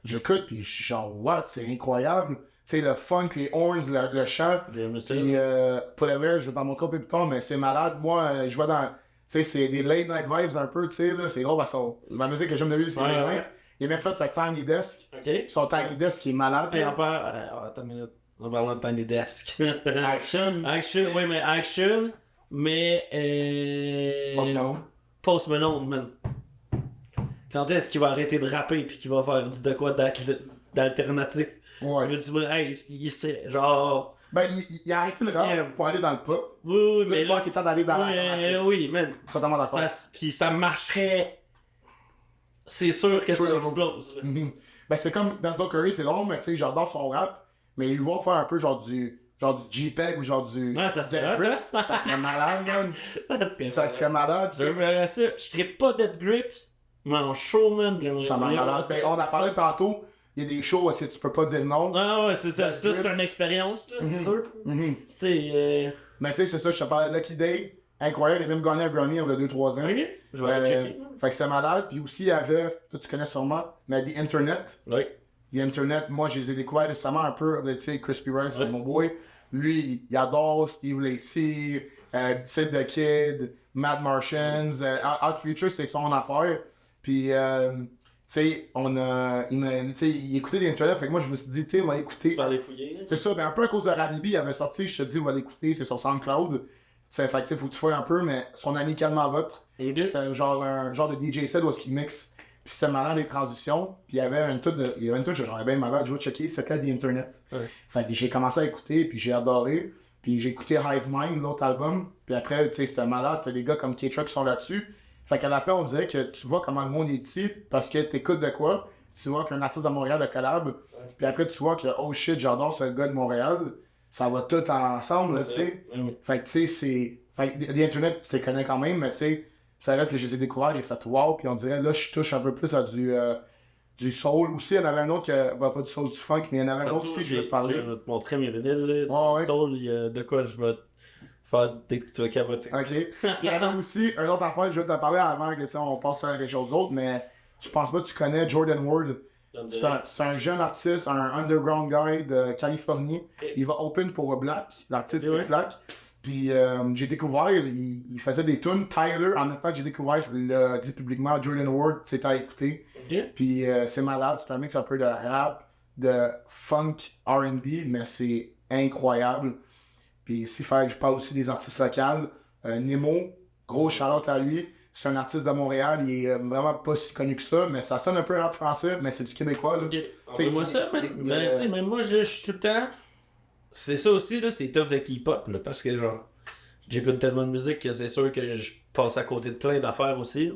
j'écoute, pis je suis genre, what, c'est incroyable. Tu sais, le funk, les horns, le chant. J'aime ça. Pis, pour le vrai, je vais dans mon corps plus tard, mais c'est malade. Moi, je vois dans. Tu sais, c'est des late night vibes un peu, tu sais, là. C'est drôle parce que la musique que j'aime de lui, c'est Ouais, late ouais. night. Il a même fait le Tiny Desk. Ok. Pis son Tiny Desk qui est malade. Et attends une minute. On va parler de Tiny Desk. Action. Action, oui, mais Action, mais. Post Malone. Post Malone, man. Quand est-ce qu'il va arrêter de rapper puis qu'il va faire de quoi d'alternatif? Ouais. Je veux dire, hey, il sait, genre. Ben, il a arrêté le rap pour aller dans le pop. Oui, Là, mais je pense qu'il est temps d'aller dans la oui, man. Totalement d'accord. Puis ça marcherait. C'est sûr que ça Sure. explose. Là. Mhm. Ben, c'est comme Denzel Curry, c'est drôle, mais tu sais, j'adore son rap. Mais il va faire un peu genre du JPEG ou genre du. Ouais, ça du serait Death hot, Grips. hein? Ça serait malade, man. Ça serait malade. J'aimerais ça. Je serais pas Dead Grips, mais en show, man. Ça m'a malade. Ben, on a parlé tantôt, il y a des shows où est-ce que tu peux pas dire non. Ah ouais, c'est ça. Dead Ça, c'est Grips. une expérience, là, Mhm. c'est sûr. Mhm. Tu sais, Mais tu sais, c'est ça, je te parlais de Lucky Day. Incroyable, il a même gagné un Grammy il y a 2-3 ans. ok, je vais aller checker. Fait que c'est malade. Puis aussi, il y avait, toi tu connais sûrement, mais The Internet. Oui. The Internet, moi, je les ai découverts récemment un peu. Tu sais, Crispy Rice, Ouais. c'est mon boy. Lui, il adore Steve Lacy, Sid the Kid, Mad Martians, Out Future, c'est son affaire. Puis, tu sais, il écoutait The Internet, fait que moi, je me suis dit, tu sais, on va l'écouter. Tu vas aller fouiller, là. C'est ça, ben un peu à cause de Ramibi, il avait sorti, je te dis, on va l'écouter, c'est sur SoundCloud. Fait que, tu sais, faut que tu fasses un peu, mais son ami Calma Votre, Ok. c'est un genre de DJ set où est-ce qu'il mixe. Puis c'est malade les transitions. Puis il y avait une toute j'en ai bien malade, je vais checker, c'était The Internet. Ouais. Fait que j'ai commencé à écouter, puis j'ai adoré. Puis j'ai écouté Hive Mind, l'autre album. Puis après, tu sais, c'était malade, t'as des gars comme K-Truck qui sont là-dessus. Fait qu'à la fin, on dirait que tu vois comment le monde est petit, parce que t'écoutes de quoi. Tu vois qu'un artiste de Montréal de collab. Puis après, tu vois que, oh shit, j'adore ce gars de Montréal. Ça va tout ensemble, là, tu sais. Oui. Fait que, tu sais, c'est. Fait que The Internet, tu les connais quand même, mais tu sais, ça reste que je les ai découverts, j'ai fait wow, puis on dirait, là, je touche un peu plus à du soul. Aussi, il y en avait un autre, pas du soul, du funk, mais il y en avait un autre aussi, je vais te parler. Je vais te montrer mes vinyles, là. Ouais, ouais. Soul, il y a de quoi je vais te faire tu vas capoter. Ok. Il y en a aussi, un autre affaire, je vais te parler avant que ça, on passe à quelque chose d'autre, mais je pense pas que tu connais Jordan Ward. C'est un jeune artiste, un underground guy de Californie. Il va open pour Black, l'artiste Ouais. c'est Black. Puis j'ai découvert, il faisait des tunes. Tyler, en même temps que j'ai découvert, je le dis publiquement, Jordan Ward, c'était à écouter. Puis c'est malade, c'est un mix un peu de rap, de funk, R&B, mais c'est incroyable. Puis s'il fallait que je parle aussi des artistes locaux, Nemo, gros shout-out à lui. C'est un artiste de Montréal, il est vraiment pas si connu que ça, mais ça sonne un peu rap français, mais c'est du québécois. Là. Envoie-moi ça, man. Ben, tu sais, même moi, je suis tout le temps. C'est ça aussi, là, c'est tough de keep-up, là, parce que, genre, j'écoute tellement de musique que c'est sûr que je passe à côté de plein d'affaires aussi.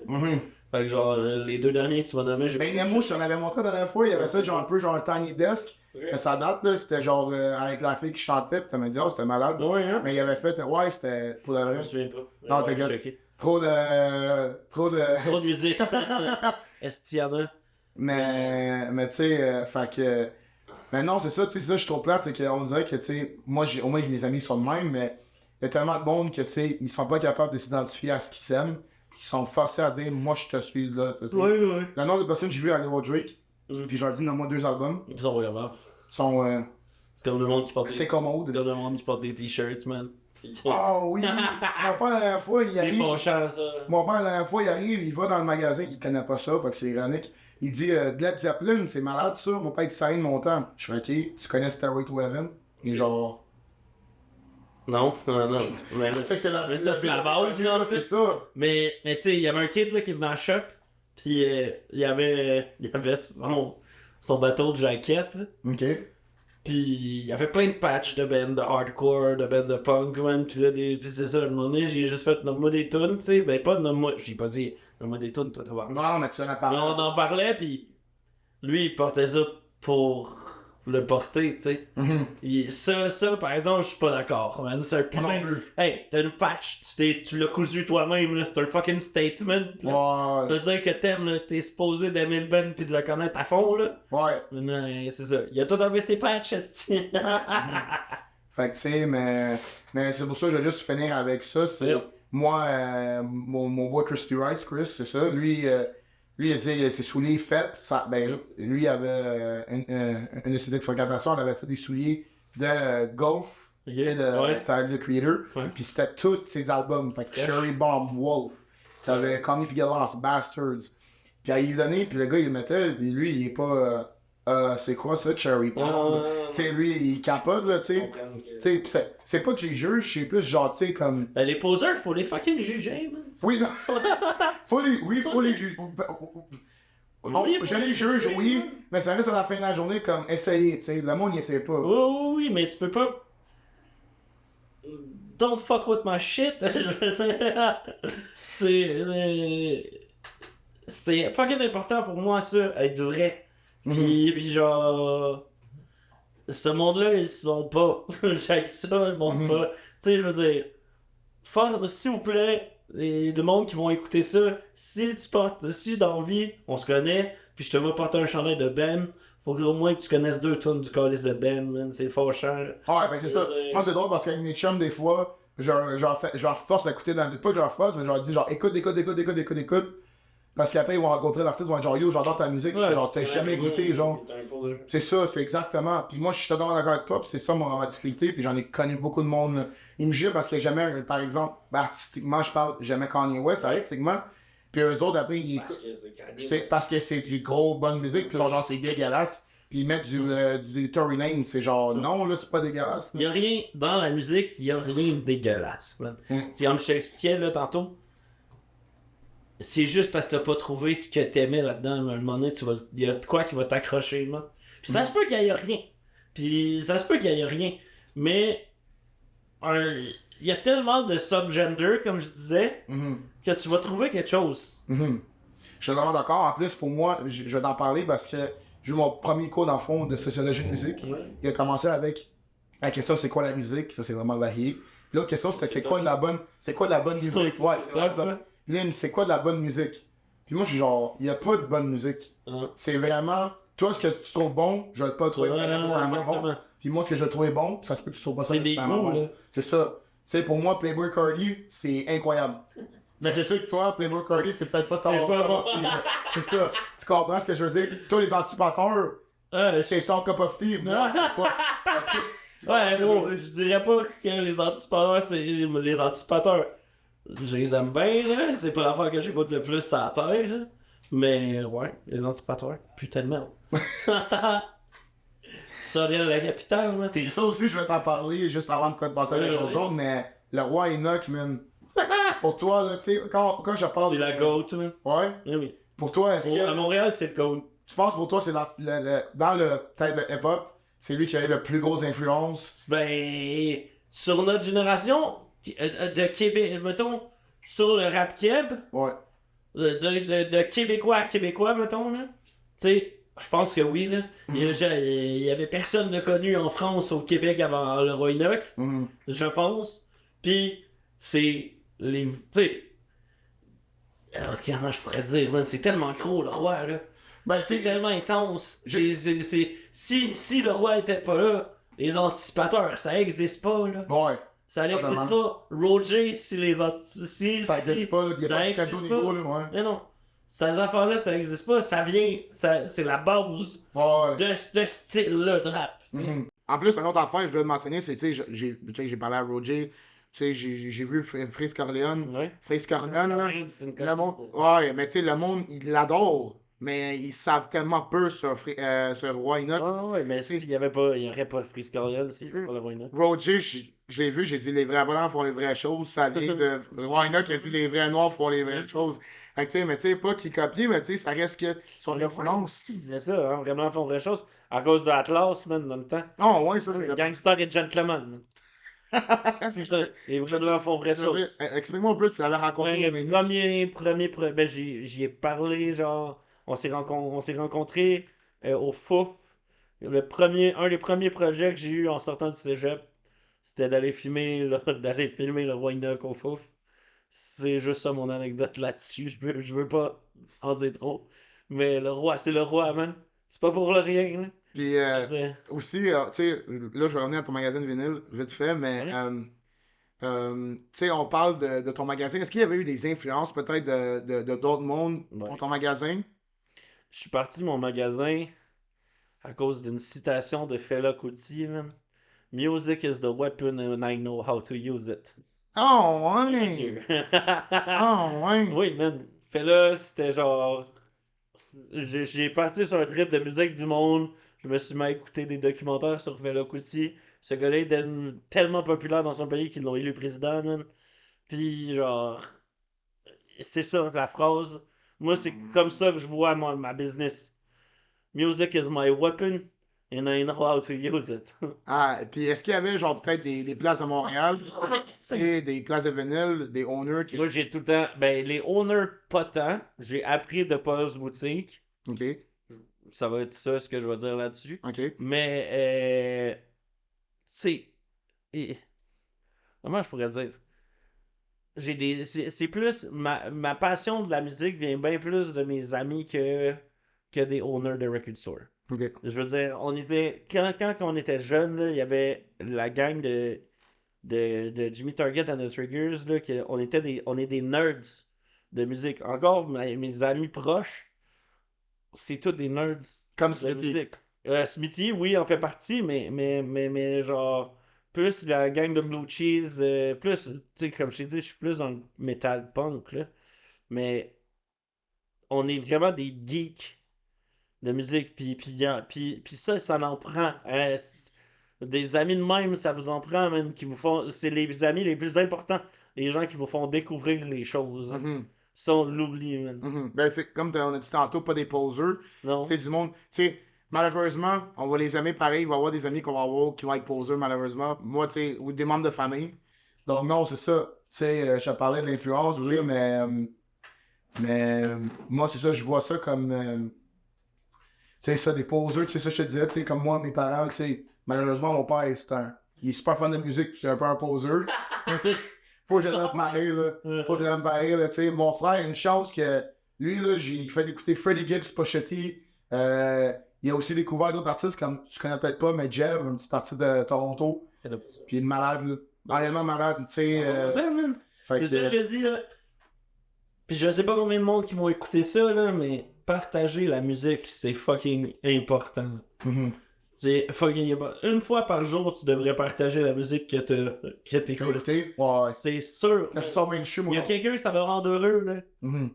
Fait que, genre, les 2 derniers que tu m'as nommés, j'ai. Ben, Nemo, je t'en avais montré la dernière fois, il y avait ça, genre un peu genre un tiny desk. Mais ça date, là, c'était genre avec la fille qui chantait, pis t'as dit, oh, c'était malade. Ouais, hein? Mais il avait fait, ouais, c'était pour la Je me vraie. souviens pas. Non, Ouais, t'inquiète. checké. Trop de. Trop de musique. Estiana. Mais tu sais, fait que. Mais non, c'est ça, tu sais, ça, je suis trop plate, c'est qu'on dirait que, tu sais, moi, au moins, mes amis sont de même, mais il y a tellement de monde que, tu sais, ils sont pas capables de s'identifier à ce qu'ils aiment, ils sont forcés à dire, moi, je te suis là, tu sais. Ouais. Le nombre de personnes que j'ai vu aller voir Drake, puis je leur dis, nomme-moi 2 albums, Ils sont vraiment. sont. C'est comme le monde qui porte C'est des. commode. C'est comme le monde qui porte des t-shirts, man. Oh oui! Mon père, la dernière fois, il C'est arrive. fâchant, ça. Mon père, la dernière fois, il arrive, il va dans le magasin, il connaît pas ça, fait que c'est ironique. Il dit, de Led Zeppelin, c'est malade ça, mon père, il dit, ça de mon temps. Je fais, ok, tu connais Stairway to Heaven? Et genre. Non. Mais, Tu sais, c'est la, mais ça, c'est la base, là, en c'est fait. ça. Mais tu sais, il y avait un kid là, qui venait en shop, pis il y avait son bateau de jaquette, Ok. pis il y avait plein de patchs de bands de hardcore, de bands de punk, man, pis là, pis c'est ça, à un moment donné, j'ai juste fait nomme-moi des tunes, tu sais, ben pas nomme-moi, j'ai pas dit nomme-moi des tunes, toi, tu vas voir. Non, mais tu en as parlé. On en parlait, pis lui, il portait ça pour le porter, tu sais. Ça, par exemple, je suis pas d'accord, man. C'est un Moi non putain. plus. Hey, t'as une patch, tu l'as cousu toi-même, là. C'est un fucking statement. Là. Ça Ouais. veut dire que t'aimes, là. T'es supposé d'aimer le band pis de le connaître à fond, là. Ouais. Mais non, c'est ça. Il a tout enlevé ses patchs, esti. Fait que tu sais, mais c'est pour ça que je vais juste finir avec ça. C'est Ouais. moi, mon boy Crispy Rice, Chris, c'est ça. Lui, il disait ses souliers faits. Ça, ben, lui avait une de ses exploitations, il avait fait des souliers de golf, Ok, tu sais, de ouais. Tyler, the Creator. Ouais. Puis c'était tous ses albums. Fait que Cherry Bomb, Wolf, t'avais Call Me If You Get Lost, Bastards. Puis à y donner, puis le gars il le mettait, puis lui il est pas. C'est quoi ça, Cherry Bomb? Tu sais, lui il capote là, tu sais. Tu sais, pis c'est pas que j'ai juge, c'est plus genre, tu sais, comme. Ben, les poseurs, faut les fucking juger, man. Oui, non. faut les juger. Je les juge, oui, mais ça reste à la fin de la journée comme essayer, tu sais. Le monde, il essaie pas. Oui, mais tu peux pas. Don't fuck with my shit. C'est fucking important pour moi, ça, être vrai. Puis genre. Ce monde-là, ils sont pas. J'ai ça, le monde pas. Tu sais, je veux dire. S'il vous plaît, le monde qui vont écouter ça, si dans la vie, on se connaît, puis je te vois porter un chandail de Ben, faut que au moins que tu connaisses 2 tonnes du calice de Ben, man. C'est fâchant. Là. Ouais, ben c'est ça. Moi, c'est drôle parce qu'avec mes chums, des fois, je leur force à écouter dans. Pas que je leur force, mais je leur dis genre écoute. Parce qu'après, ils vont rencontrer l'artiste, ils vont être genre yo, j'adore ta musique. Ouais, Genre, t'as jamais écouté, genre. C'est un poseur. C'est ça, c'est exactement. Puis moi, je suis totalement d'accord avec toi, puis c'est ça ma difficulté, puis j'en ai connu beaucoup de monde. Là. Ils me jugent parce que jamais, par exemple, ben, artistiquement, je parle, jamais Kanye West, artistiquement. Puis eux autres, après, ils écoutent. C'est parce que c'est du gros bonne musique, puis genre, c'est dégueulasse. Puis ils mettent du Tory Lane, c'est genre, non, là, c'est pas dégueulasse. Il y a rien, dans la musique, il y a rien de dégueulasse, man. C'est comme je t'expliquais, là, tantôt. C'est juste parce que t'as pas trouvé ce que t'aimais là-dedans. À un moment donné, il y a de quoi qui va t'accrocher, man. Puis ça se peut qu'il y ait rien. Puis ça se peut qu'il y ait rien. Mais il y a tellement de subgender, comme je disais, que tu vas trouver quelque chose. Je suis vraiment d'accord. En plus, pour moi, je vais t'en parler parce que j'ai eu mon premier cours dans le fond de sociologie de musique. Il a commencé avec la question c'est quoi la musique, ça c'est vraiment varié. Puis l'autre question c'était c'est quoi de la bonne musique. Ouais, c'est vrai, ça. Puis là, c'est quoi de la bonne musique? Puis moi, je suis genre, il n'y a pas de bonne musique. C'est vraiment, toi, ce que tu trouves bon, je vais pas trouver nécessairement bon. Puis moi, ce que je trouvais bon, ça se peut que tu trouves pas ça C'est des nécessairement goûts, bon. là. C'est ça. Tu sais, pour moi, Playboy Cardi, c'est incroyable. Mais je sais que toi, Playboy Cardi, c'est peut-être pas ton C'est pas cup bon. of tea. C'est ça. Tu comprends ce que je veux dire? Toi, les anticipateurs, c'est ton cup of tea. Moi, c'est pas. Ouais, gros, je dirais pas que les anticipateurs, c'est les anticipateurs. Je les aime bien, là. C'est pas l'affaire que j'écoute le plus à la terre, là. Mais ouais, les anticipateurs. Putain de merde. Ça vient de la capitale, man. Puis ça aussi, je vais t'en parler juste avant de te passer à la chose d'autre, mais le roi Enoch, man. Pour toi, là, tu sais, quand je parle. C'est la GOAT, man. Ouais. Oui, oui. Pour toi, est-ce À que. Montréal, c'est le GOAT. Tu penses pour toi, c'est dans le peut-être le hip-hop, c'est lui qui a eu le plus grosse influence? Ben, sur notre génération, de Québec, mettons, sur le rap keb, Ouais. de Québécois à Québécois, mettons, là. Tu sais, je pense que oui, là. Il y avait personne de connu en France, au Québec, avant le Roi Enoch, Mhm. je pense. Puis, c'est les. Tu sais. Alors, comment je pourrais dire, man, c'est tellement gros, le roi, là. Ben, C'est tellement intense. Si le roi était pas là, les anticipateurs, ça existe pas, là. Ouais. Ça n'existe pas. Roger, si les anticipateurs. Ça existe pas, il y a ça pas de existe cadeau pas. niveau, là, ouais. Mais non. Ces affaires-là, ça existe pas. Ça vient. C'est la base Ouais. de ce style-là de rap. Tu sais. Mhm. En plus, une autre affaire, je voulais te mentionner, c'est, tu sais, j'ai parlé à Roger, tu sais, j'ai vu Freeze Corleone. Ouais. Freeze Corleone, là, C'est une le monde, ouais, mais tu sais, le monde, il l'adore, mais ils savent tellement peu sur Roi Enoch. Ah ouais, mais s'il y avait pas, il y aurait pas Freeze Corleone s'il y avait pas le Roi Enoch. Roger, je l'ai vu, j'ai dit les vrais blancs font les vraies choses, ça vient de Roi Enoch qui a dit les vrais noirs font les vraies choses. Fait que, tu sais, mais tu sais, pas qu'ils copient, mais tu sais, ça reste que son influence. Il disait ça, hein, vraiment font vraies choses. À cause de Atlas, man, dans le temps. Oh, ouais, ça, c'est. Gangster et gentleman, man. Putain, les vrais blancs font vraies choses. Explique-moi un peu, tu l'avais rencontré. Ouais, ben j'y ai parlé, genre, on s'est rencontrés au FOF. Un des premiers projets que j'ai eu en sortant du cégep, c'était d'aller filmer, d'aller filmer le Roi Enoch au FOF. C'est juste ça mon anecdote là-dessus, je veux pas en dire trop. Mais le roi, c'est le roi, man. C'est pas pour le rien, là. Puis T'sais. aussi, tu sais, là, je vais revenir à ton magazine vinyle, vite fait, mais Ouais. tu sais, on parle de ton magasin. Est-ce qu'il y avait eu des influences peut-être de d'autres mondes Ouais. pour ton magasin? Je suis parti de mon magasin à cause d'une citation de Fela Kuti, man. Music is the weapon and I know how to use it. Oh, ouais! Oh, ouais! Oui, man. Fela, c'était genre. J'ai parti sur un trip de musique du monde. Je me suis mis à écouter des documentaires sur Fela Kuti. Ce gars-là est tellement populaire dans son pays qu'ils l'ont élu président, man. Puis, genre. C'est ça, la phrase. Moi, c'est comme ça que je vois ma business. Music is my weapon and I know how to use it. Ah, puis est-ce qu'il y avait genre peut-être des places à Montréal, et des places de vinyle, des owners qui. Moi, j'ai tout le temps. Ben, les owners, pas tant. J'ai appris de Paul's Boutique. Ok, Ça va être ça, ce que je vais dire là-dessus. ok. Mais, c'est. Comment je pourrais dire? C'est plus. Ma passion de la musique vient bien plus de mes amis que des owners de record store. Ok. Je veux dire, on était. Quand on était jeunes, là, il y avait la gang de Jimmy Target and the Triggers, là, on est des nerds de musique. Encore, mes amis proches, c'est tous des nerds Comme de Smithy. musique. Smithy, oui, en fait partie, mais genre, plus la gang de Blue Cheese, plus, tu sais, comme je t'ai dit, je suis plus dans le metal punk, là. Mais on est vraiment des geeks de musique, puis ça en prend. Des amis de même, ça vous en prend, man, qui vous font. C'est les amis les plus importants. Les gens qui vous font découvrir les choses. Hein. Mhm, Ça, on l'oublie, man. mhm. Ben, c'est comme on a dit tantôt, pas des poseurs. Non. C'est du monde. Tu sais, malheureusement, on va les aimer pareil. Il va y avoir des amis qu'on va avoir qui vont être poseurs, malheureusement. Moi, tu sais, ou des membres de famille. Donc, non, c'est ça. Tu sais, je te parlais de l'influence, tu sais, mais moi, c'est ça, je vois ça comme. Tu sais, ça, des poseurs, tu sais, ça, je te disais, tu sais, comme moi, mes parents, tu sais, malheureusement, mon père, il est super fan de musique, puis c'est un peu un poseur. Tu sais, faut que je l'aime pareil, là. Faut que je l'aime pareil, là, tu sais. Mon frère, une chance que, lui, là, j'ai fait écouter Freddie Gibbs, Pochetti, il a aussi découvert d'autres artistes, comme, tu connais peut-être pas, mais Jeb, un petit artiste de Toronto, puis il est malade, là. Réellement malade, tu sais. C'est ça, man. Fait C'est ça que je dis, là. Puis je sais pas combien de monde qui vont écouter ça, là, mais partager la musique, c'est fucking important. Mhm. C'est fucking important. Une fois par jour, tu devrais partager la musique que t'écoutes. Écoutez, ouais. C'est sûr. Quand tu sors mainstream, Il y a quelqu'un, ça va rendre heureux, là. Mhm.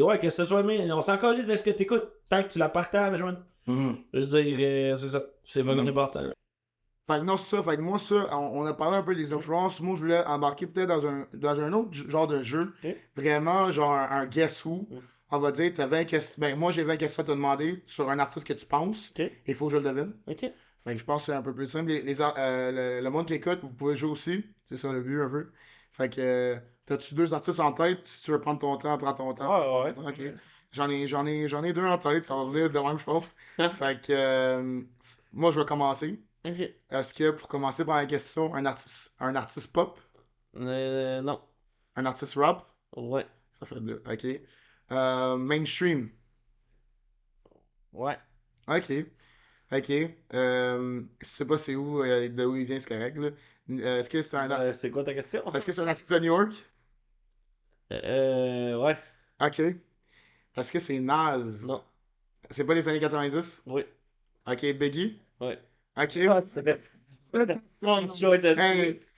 Ouais, que ce soit mais on s'en calisse de ce que t'écoutes. Tant que tu la partages, man. Mhm. Je veux dire, c'est ça. C'est vraiment important. Fait que non, c'est ça. Fait que moi, ça, on a parlé un peu des influences. Moi, je voulais embarquer peut-être dans un autre genre de jeu. Ok. Vraiment, genre un Guess Who. Mm. On va dire, t'as 20 questions. Ben, moi, j'ai 20 questions à te demander sur un artiste que tu penses. Ok. Il faut que je le devine. Ok. Fait que je pense que c'est un peu plus simple. Le monde qui écoute, vous pouvez jouer aussi. C'est ça le but un peu. Fait que, t'as-tu deux artistes en tête? Si tu veux prendre ton temps, prends ton temps. Ouais. Ok. J'en ai deux en tête. Ça va venir de même, je pense. Fait que, moi, je vais commencer. Ok. Est-ce que, pour commencer par la question, un artiste pop, Non. un artiste rap? Ouais. Ça fait deux. Ok. Mainstream. Ouais. Ok. Ok. Je sais pas c'est où, de où il vient, c'est correct, là. Est-ce que c'est C'est quoi ta question? est-ce que c'est un artiste de New York? Ouais. Ok. Est-ce que c'est Nas? Non. C'est pas les années 90? Oui. Ok, Biggie? Ouais. Ok. Ah, c'était. Short and Hey. sweet.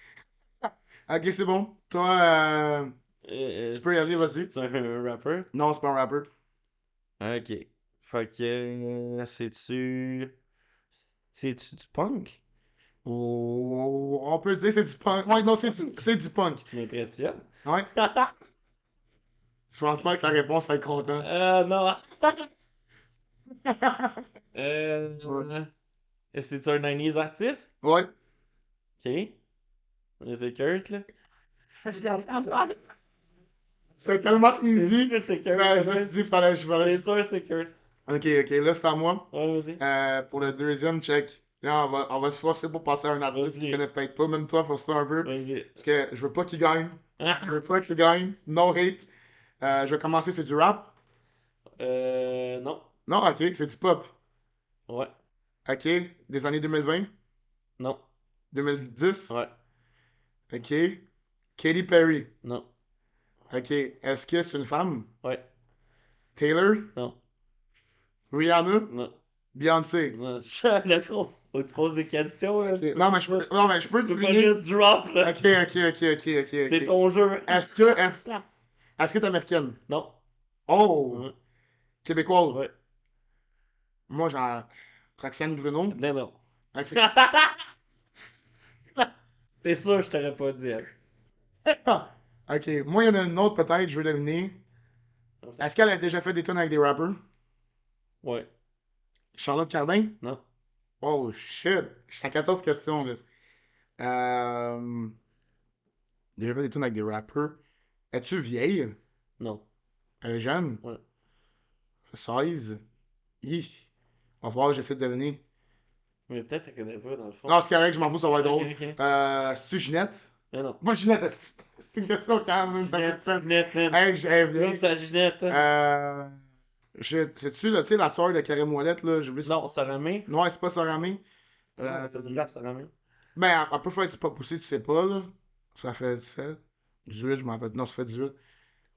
Ok, c'est bon. Toi, tu peux y aller, vas-y. C'est un rapper? Non, c'est pas un rapper. Ok. Fait que. C'est-tu. C'est-tu du punk? On peut dire que c'est du punk. Ouais, non, c'est du punk. Tu m'impressionnes? Ouais. Je pense pas que la réponse va être content. Non. Ouais. Est-ce que c'est un 90s artiste? Ouais. Ok. C'est Kurt, là. C'est tellement easy. C'est Kurt. Ben, je me suis dit, fallait. C'est sûr, c'est Kurt. Ok, ok, là, c'est à moi. Ouais, vas-y. Pour le deuxième check, là, on va se forcer pour passer à un artiste Vas-y. qui connaît peut-être pas. Même toi, force-toi un peu. Vas-y. Parce que je veux pas qu'il gagne. Je veux pas qu'il gagne. No hate. Je vais commencer, c'est du rap. Non. Non, ok, c'est du pop. Ouais. Ok, des années 2020, Non. 2010. Ouais. Ok, Katy Perry. Non. Ok, est-ce que c'est une femme? Ouais. Taylor? Non. Rihanna? Non. Beyoncé? Non. Let's go. Faut que tu poses des questions, là. Ok, non, mais je peux Tu peux pas deviner. juste drop, là. Ok. C'est ton jeu. Est-ce que t'es américaine? Non. Oh! Ouais. Québécoise? Ouais. Moi, genre, Roxane Bruno. Non. Ok. C'est sûr, je t'aurais pas dit elle. Ok, moi, il y en a une autre peut-être, je veux deviner. Est-ce qu'elle a déjà fait des tunes avec des rappers? Ouais. Charlotte Cardin? Non. Oh shit! Je suis à 14 questions, là. Euh... Déjà fait des tunes avec des rappers. Es-tu vieille? Non. Jeune? Ouais. 16? Hi! Va falloir que j'essaie de deviner. Mais peut-être qu'elle connaît pas, dans le fond. Non, c'est correct, je m'en fous, ça va être drôle. Ok. C'est-tu Ginette? Mais non. Moi, Ginette, c'est une question quand même. Ginette, man. Hey, j'ai Comme ça, Ginette. sais-tu, là, tu sais, la soeur de Karim Ouellet, là, j'ai oublié Non, Sarah May. Non, c'est pas Sarah May. Elle fait du rap, Sarah May. Ben, elle peut faire du pop aussi, tu sais pas, là. Ça fait 17. 18, je m'en rappelle. Non, ça fait 18.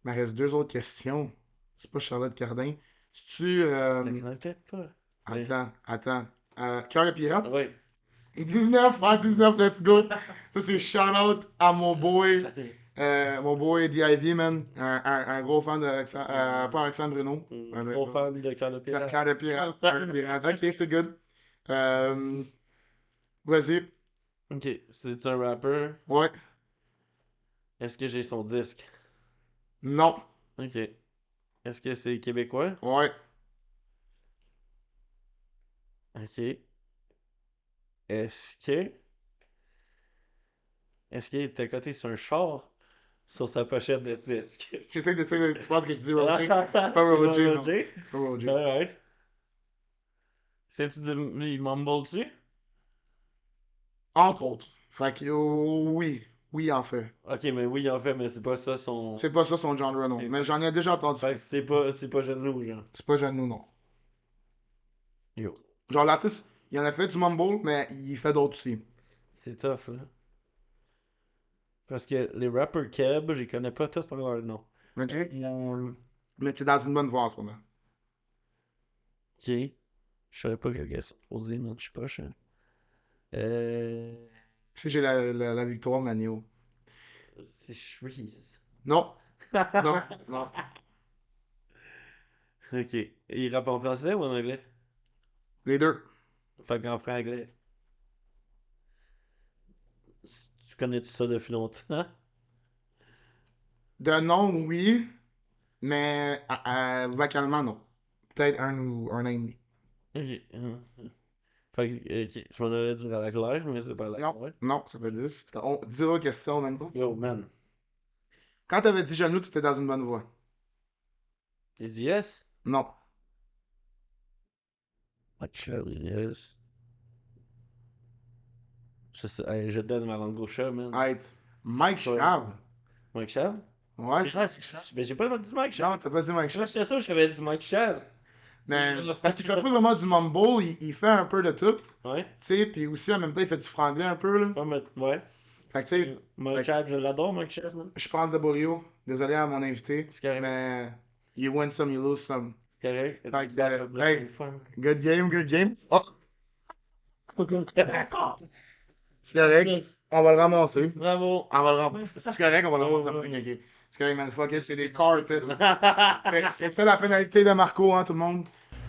Il me reste deux autres questions. C'est pas Charlotte Cardin. C'est-tu. Ça connaît peut-être pas. Attends. Cœur de pirate? Oui. 19, 19, let's go. Ça, c'est shout-out à mon boy DIV, man. Un gros fan de pas Alexandre Bruno. Gros fan de Cœur de Pirate. Cœur de pirate. Un pirate. Ok, c'est good. Vas-y. Ok, c'est un rappeur. Ouais. Est-ce que j'ai son disque? Non. Ok. Est-ce que c'est québécois? Ouais. Ok. Est-ce que. Est-ce qu'il était coté sur un char sur sa pochette de disque? J'essaie de dire, tu penses que je dis Roger? Pas Roger, non. Pas Roger. Alright. C'est-tu du. Il mumble-tu? Entre autres. Fait que, oui. Oui, en fait. Ok, mais oui, en fait, mais c'est pas ça son. C'est pas ça son genre, non. Mais j'en ai déjà entendu. Fait que c'est pas jeune loup, genre. C'est pas Jeannot, non. Yo. Genre, l'artiste, il en a fait du mumble, mais il fait d'autres aussi. C'est tough, là. Parce que les rappers Keb, je les connais pas tous par leur nom. OK? Euh, Mais t'es dans une bonne voie en ce moment. Ok. Je savais pas quelle question poser, non, je suis pas cher. Euh. Si j'ai la victoire, Manio. C'est Shreeze. Non, non, non. Ok. Il rappe en français ou en anglais? Les deux. Fait qu'en franglais. Tu connais-tu ça depuis longtemps? De nom, oui, mais vocalement, non. Peut-être un an et demi. Ok. Fait que, ok. Je m'en allais dire à la claire, mais c'est pas à la Non, claire. non, ça fait 10. 10 autres questions, même pas. Yo, man. Quand t'avais dit genou, tu étais dans une bonne voie. J'ai dit yes? Non. Watch out, yes. Je donne ma langue au chat, man. Arrête. Mike Ouais. Schaab. Mike Chab? Ouais, Mais j'ai pas dit Mike Chab. non, t'as pas dit Mike Schaab. J'étais sûr que j'avais dit Mike Chab. Mais, parce qu'il fait pas vraiment du mumble, il fait un peu de tout. Tu Ouais. sais, puis aussi en même temps, il fait du franglais un peu, là. Ouais, mais, ouais. Fait que, tu sais, Mike Chab, je l'adore, Mike Chab, man. je prends le W. Désolé à mon invité. C'est correct. Mais, you win some, you lose some. C'est correct. Fait que, Hey. hey, good game, good game. Oh, c'est correct. On va le ramasser. Bravo. On va le ramasser. C'est correct, on va le ramasser. Ok. C'est correct, man. Fuck it, c'est des cartes. C'est ça la pénalité de Marco, hein, tout le monde.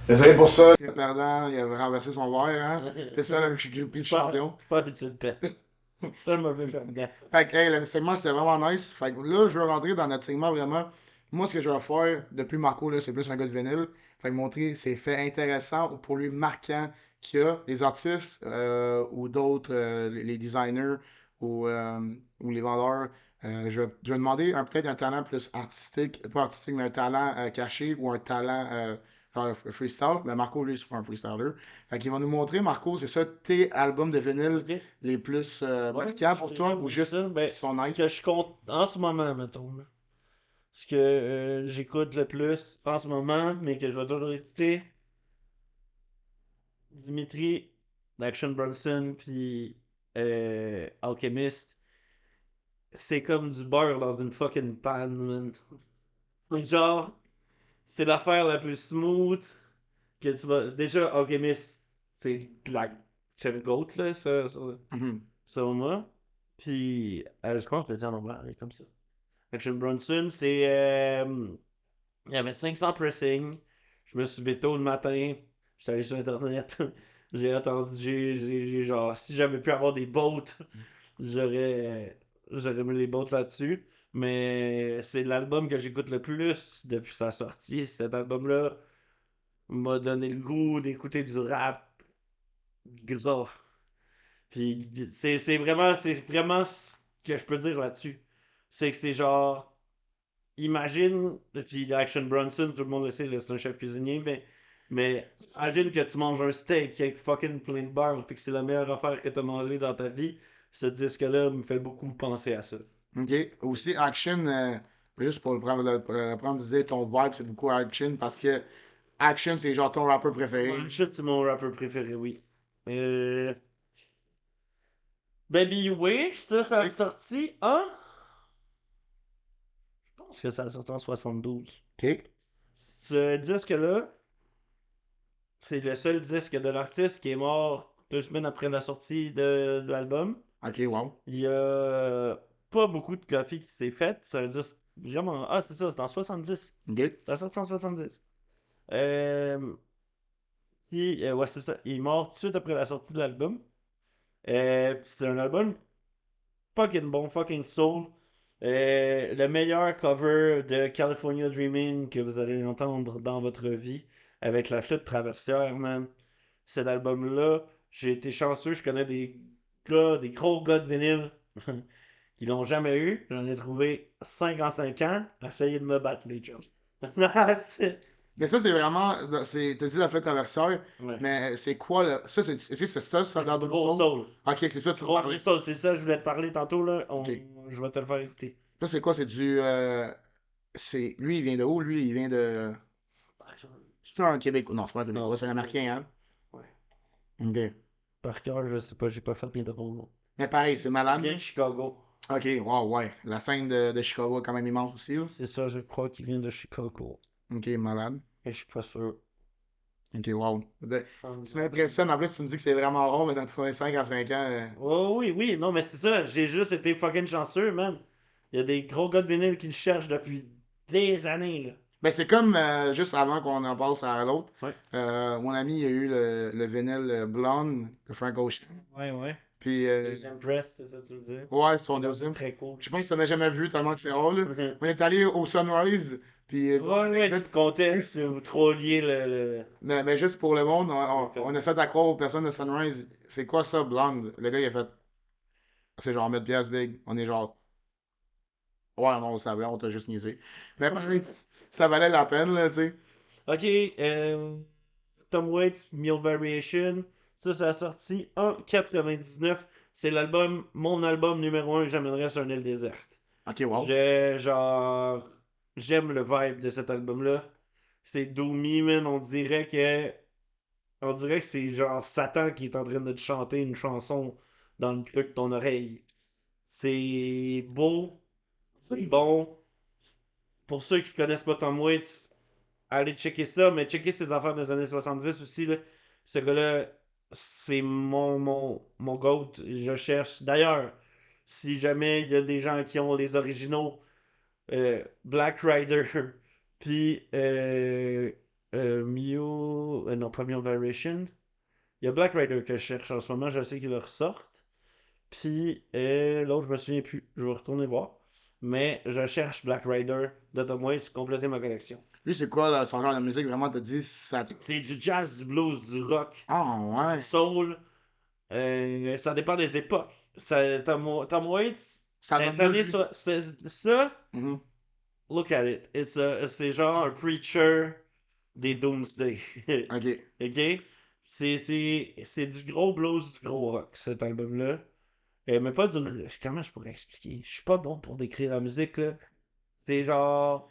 Désolé pour ça. Le perdant, il avait renversé son verre, hein. C'est ça, le prix de champion. Pas habitué de paix. Pas le mauvais champion. Fait que, hey, le segment, c'était vraiment nice. Fait que là, je veux rentrer dans notre segment vraiment. Moi, ce que je vais faire depuis Marco, là, c'est plus un gars de vinyle. Fait que montrer ses faits intéressants ou pour lui marquants qu'il y a, les artistes ou d'autres, les designers ou les vendeurs. Je vais demander peut-être un talent plus artistique, pas artistique, mais un talent caché ou un talent genre freestyle. Mais Marco, lui, c'est pas un freestyler. Fait qu'il va nous montrer, Marco, c'est ça, tes albums de vinyle Ok. les plus Ouais, marquants pour toi ou juste ça, ben, qui sont ce nice? que je compte en ce moment, mettons. Là. Ce que j'écoute le plus en ce moment, mais que je vais toujours écouter, Dimitri, d'Action Bronson, puis Alchemist, c'est comme du beurre dans une fucking panne, man. Genre, c'est l'affaire la plus smooth que tu vas. Déjà, Alchemist, c'est c'est le GOAT, là, Mhm. selon moi. Puis, je crois qu'on peut le dire en anglais, comme ça. Action Bronson, c'est. Il y avait 500 pressings. Je me suis levé tôt le matin. J'étais allé sur Internet. J'ai attendu. Genre, si j'avais pu avoir des boats, j'aurais mis les boats là-dessus. Mais c'est l'album que j'écoute le plus depuis sa sortie. Cet album-là m'a donné le goût d'écouter du rap gras. Puis c'est vraiment ce que je peux dire là-dessus. C'est que c'est genre. Imagine, puis Action Bronson, tout le monde le sait, là, c'est un chef cuisinier, mais imagine que tu manges un steak avec fucking plein de beurre, puis que c'est la meilleure affaire que tu as mangé dans ta vie. Ce disque-là me fait beaucoup penser à ça. OK. Aussi, Action, juste pour prendre, disais, ton vibe, c'est beaucoup Action parce que Action, c'est genre ton rappeur préféré. Shit, c'est mon rappeur préféré, oui. Euh... Baby Way, ça a sorti en. Je pense que ça a sorti en 72. OK. Ce disque-là, c'est le seul disque de l'artiste qui est mort 2 semaines après la sortie de l'album. OK, wow. Il y a pas beaucoup de copies qui s'est faites. C'est un disque vraiment. Ah, c'est ça, c'est en 70. OK. C'est sorti en 70. Euh... ouais, c'est ça. Il est mort tout de suite après la sortie de l'album. C'est un album fucking bon, fucking soul. Le meilleur cover de California Dreaming que vous allez entendre dans votre vie avec la flûte traversière, man. Cet album-là, j'ai été chanceux, je connais des gars, des gros gars de vinyle qui l'ont jamais eu. J'en ai trouvé 5 en 5 ans. Essayez de me battre, les chums. Mais ça, c'est vraiment. T'as dit la flûte traversière, Ouais. mais c'est quoi, là? Ça, est-ce que c'est ça, ça, dans C'est le gros soul. OK, c'est ça, tu veux Gros parler. soul, c'est ça, je voulais te parler tantôt, là. OK. Je vais te le faire écouter. Ça, c'est quoi? C'est du. Lui, il vient de où? Lui, il vient de. C'est un Québécois. Non, c'est pas un Québécois, Non. c'est un Américain, hein? Ouais. OK. Par cœur, je sais pas, j'ai pas fait mes devoirs. Mais pareil, c'est malade. Bien Chicago. Ok, wow, ouais. La scène de Chicago est quand même immense aussi, là. C'est ça, je crois qu'il vient de Chicago. Ok, malade. Et je suis pas sûr. Ok, wow. Tu m'impressionnes, en plus, tu me dis que c'est vraiment rare, mais dans 35 à 5 ans. Oh, oui, oui, non, mais c'est ça. J'ai juste été fucking chanceux, man. Il y a des gros gars de vinyle qui le cherchent depuis des années, là. Ben, c'est comme, juste avant qu'on en passe à l'autre, Ouais. mon ami, il a eu le vinyle Blonde de Frank Ocean. Ouais, ouais. Puis, Deuxième press, c'est ça que tu me dis? ouais, son C'est deuxième. très cool. Je pense que tu n'en as jamais vu tellement que c'est rare, là. On est allé au Sunrise, puis, Ouais, ouais, tu te comptais sur trop lié mais juste pour le monde, Ok. on a fait à croire aux personnes de Sunrise, c'est quoi ça, Blonde? Le gars, il a fait, c'est genre 1000 pièces big. On est genre, ouais, non, on savait, on t'a juste niaisé. Mais pareil, ça valait la peine, là, tu sais. Ok, Tom Waits, Meal Variation. Ça a sorti en 99. C'est mon album numéro 1 que j'amènerais sur une île déserte. Ok, wow. J'aime le vibe de cet album-là. C'est doomy, man. On dirait que c'est genre Satan qui est en train de te chanter une chanson dans le creux de ton oreille. C'est beau, c'est bon. Pour ceux qui connaissent pas Tom Waits, allez checker ça, mais checker ses affaires des années 70 aussi, là. Ce gars-là, c'est mon GOAT. Je cherche. D'ailleurs, si jamais il y a des gens qui ont les originaux, Black Rider, puis non, pas Mew Variation. Il y a Black Rider que je cherche en ce moment, je sais qu'ils le ressortent. Puis l'autre, je me souviens plus. Je vais retourner voir. Mais je cherche Black Rider de Tom Waits, compléter ma collection. Lui, c'est quoi, là, son genre de musique, vraiment, t'as dit, ça... C'est du jazz, du blues, du rock, Ah, du ouais. soul. Ça dépend des époques. Tom Waits, Ça dans donne les mieux, années lui. ça, Mhm. look at it. C'est genre un preacher des Doomsday. Ok. Ok? C'est du gros blues, du gros rock, cet album-là. Mais pas du. Comment je pourrais expliquer? Je suis pas bon pour décrire la musique, là. C'est genre.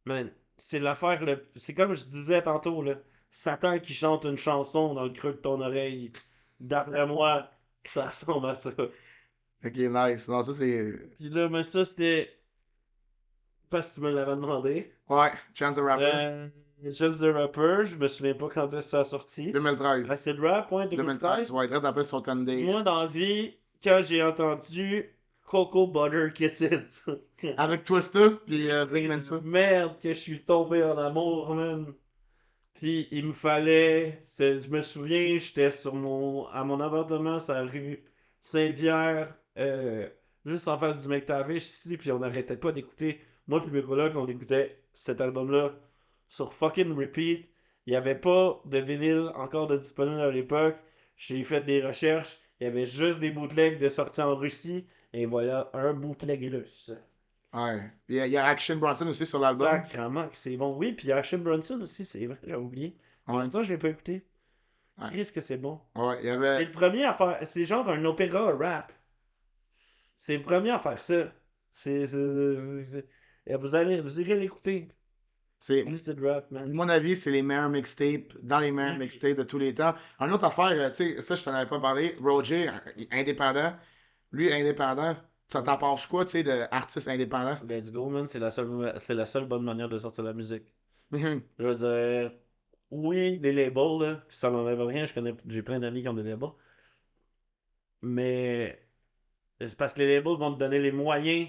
Man, c'est l'affaire. C'est comme je disais tantôt, là. Satan qui chante une chanson dans le creux de ton oreille. D'après moi, ça ressemble à ça. Ok, nice. Non, ça, c'est... Puis là, mais ça, c'était. Parce que tu me l'avais demandé. Ouais, Chance the Rapper. Chance the Rapper, je me souviens pas quand est-ce que ça a sorti. 2013. Acid Rap, ouais, 2013, 2013. ouais, très après son 10 Day. Moi, dans la vie, quand j'ai entendu Cocoa Butter Kisses. Avec Twista, puis Big Mensa. Merde que je suis tombé en amour, man. Puis il me fallait. Je me souviens, j'étais à mon appartement sur la rue Saint-Pierre, juste en face du McTavish ici, puis on n'arrêtait pas d'écouter. Moi puis mes colocs, on écoutait cet album-là sur fucking repeat. Il n'y avait pas de vinyle encore de disponible à l'époque. J'ai fait des recherches. Il y avait juste des bootlegs de sortie en Russie. Et voilà, un bootleg russe. Ouais. Il y a Action Bronson aussi sur l'album. Sacrement que c'est bon. Oui, puis Action Bronson aussi, c'est vrai, j'ai oublié. En Ouais. même temps, je l'ai pas écouté. Ouais. Qu'est-ce que c'est bon. Ouais, il y C'est avait... le premier à faire. C'est genre un opéra rap. C'est le premier à faire ça. Et vous irez l'écouter. C'est... Listed Rap, À man. mon avis, c'est les meilleurs mixtapes, dans les meilleurs mixtapes de tous les temps. Une autre affaire, tu sais, ça, je t'en avais pas parlé. Roger, indépendant. Lui, indépendant. T'en penses quoi, tu sais, d'artiste indépendant? Let's go, man. C'est la seule bonne manière de sortir la musique. Mhm. Je veux dire, oui, les labels, là, ça n'enlève rien. J'ai plein d'amis qui ont des labels. Mais c'est parce que les labels vont te donner les moyens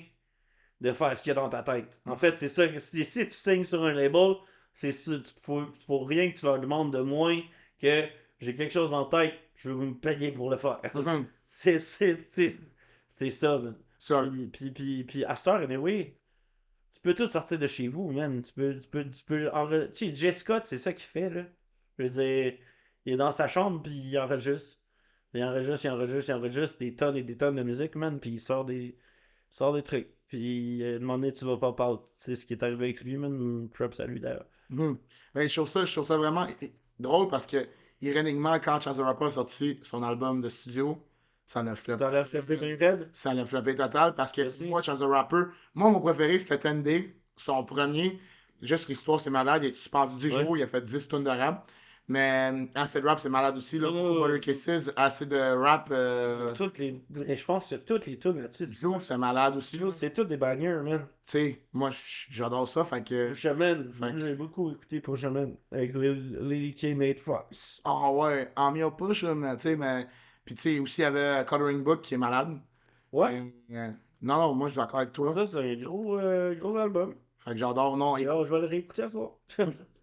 de faire ce qu'il y a dans ta tête. En fait, c'est ça. Si tu signes sur un label, c'est ça. Faut rien que tu leur demandes de moins que j'ai quelque chose en tête, je veux me payer pour le faire. Mhm. C'est ça, man. Ça. Puis à cette heure, anyway, tu peux tout sortir de chez vous, man. Tu sais, Jay Scott, c'est ça qu'il fait, là. Je veux dire, il est dans sa chambre, puis il enregistre. Il enregistre des tonnes et des tonnes de musique, man, puis il sort des trucs. Puis, à un moment donné, tu vas pop out. C'est ce qui est arrivé avec lui, man. Props à lui, d'ailleurs. Mhm. Ben, je trouve ça vraiment drôle parce que, iréniquement, quand Chance the Rapper a sorti son album de studio, ça l'a Ça floppé. l'a fait bien raide. Ça l'a floppé total parce que Merci. moi, Chance the Rapper, moi, mon préféré, c'était 10 Day, son premier. Juste l'histoire, c'est malade. Il est suspendu 10 Ouais. jours, il a fait 10 tonnes de rap. Mais Acid Rap, c'est malade aussi, là. Oh. Butter Kisses, Acid Rap, Je pense que toutes les tunes là-dessus. Zouf, c'est malade aussi. là. C'est tous des bangers, man. Tu sais, moi, j'adore ça, fait que... Pushaman, Fait que- j'ai beaucoup écouté Pushaman avec Lily K. Nate Fox. Ah ouais, en mieux push, là, mais tu sais, mais... Puis tu sais, aussi, il y avait Coloring Book qui est malade. Ouais, Non, non, moi, je suis d'accord avec toi. ça c'est un gros album. Fait que j'adore, non, Et je vais le réécouter à fois.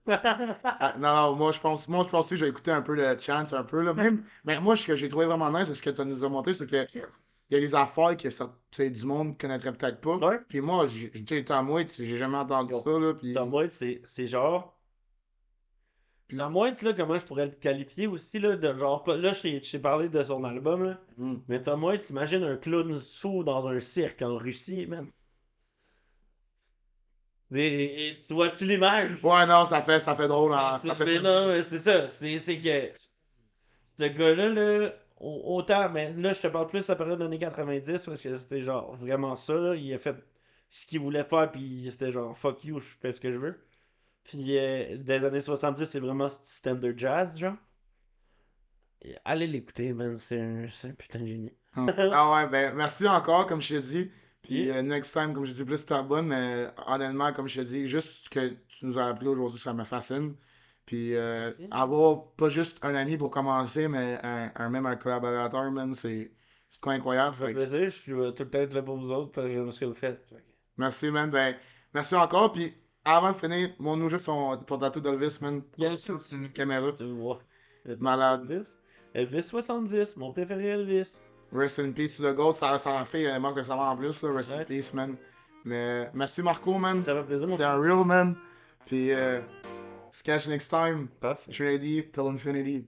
Non, non, moi je pense que j'ai écouté un peu de Chance, un peu là même. Mais moi, ce que j'ai trouvé vraiment nice, ce que tu nous as montré, c'est que il y a des affaires que ça, tu sais, du monde connaîtrait peut-être pas. Ouais. Puis moi, j'ai Tom Waits, j'ai jamais entendu Yo. ça, là. Puis... Tom Waits, c'est genre. Puis- Tom Waits, là, comment je pourrais le qualifier aussi, là, de genre. Là, je t'ai parlé de son album, là. Mm. Mais Tom Waits, imagine un clown sourd dans un cirque en Russie, man. Tu vois-tu l'image? Ouais, non, ça fait drôle. Hein, ça fait Mais non, mais c'est ça. C'est que. Le gars-là, là, autant, mais là, je te parle plus de la période des années 90, parce que c'était genre vraiment ça, là. Il a fait ce qu'il voulait faire, puis c'était genre fuck you, je fais ce que je veux. Puis des années 70, c'est vraiment standard jazz, genre. Et allez l'écouter, man, c'est un putain de génie. Ah ouais, ben merci encore, comme je t'ai dit. Puis Yeah. next time, comme je dis, plus Starbonne, mais honnêtement, comme je t'ai dit, juste ce que tu nous as appris aujourd'hui, ça me fascine. Puis Merci. avoir pas juste un ami pour commencer, mais même un collaborateur, man, c'est quoi incroyable. Ça fait Fait que plaisir, je suis tout le temps être là pour vous autres, parce que j'aime ce que vous faites. merci, man. Ben, merci encore. Puis avant de finir, montre-nous juste ton tatou d'Elvis, man. Yeah. C'est une caméra. Tu vois. Malade. Elvis 70, mon préféré Elvis. Rest in peace to the GOAT. Ça en fait mort récemment en plus, là. Rest in Ouais. peace, man. Mais merci, Marco, man. Ça fait plaisir, mon T'es un real man. Puis, sketch next time. Parfait. Trinity till infinity.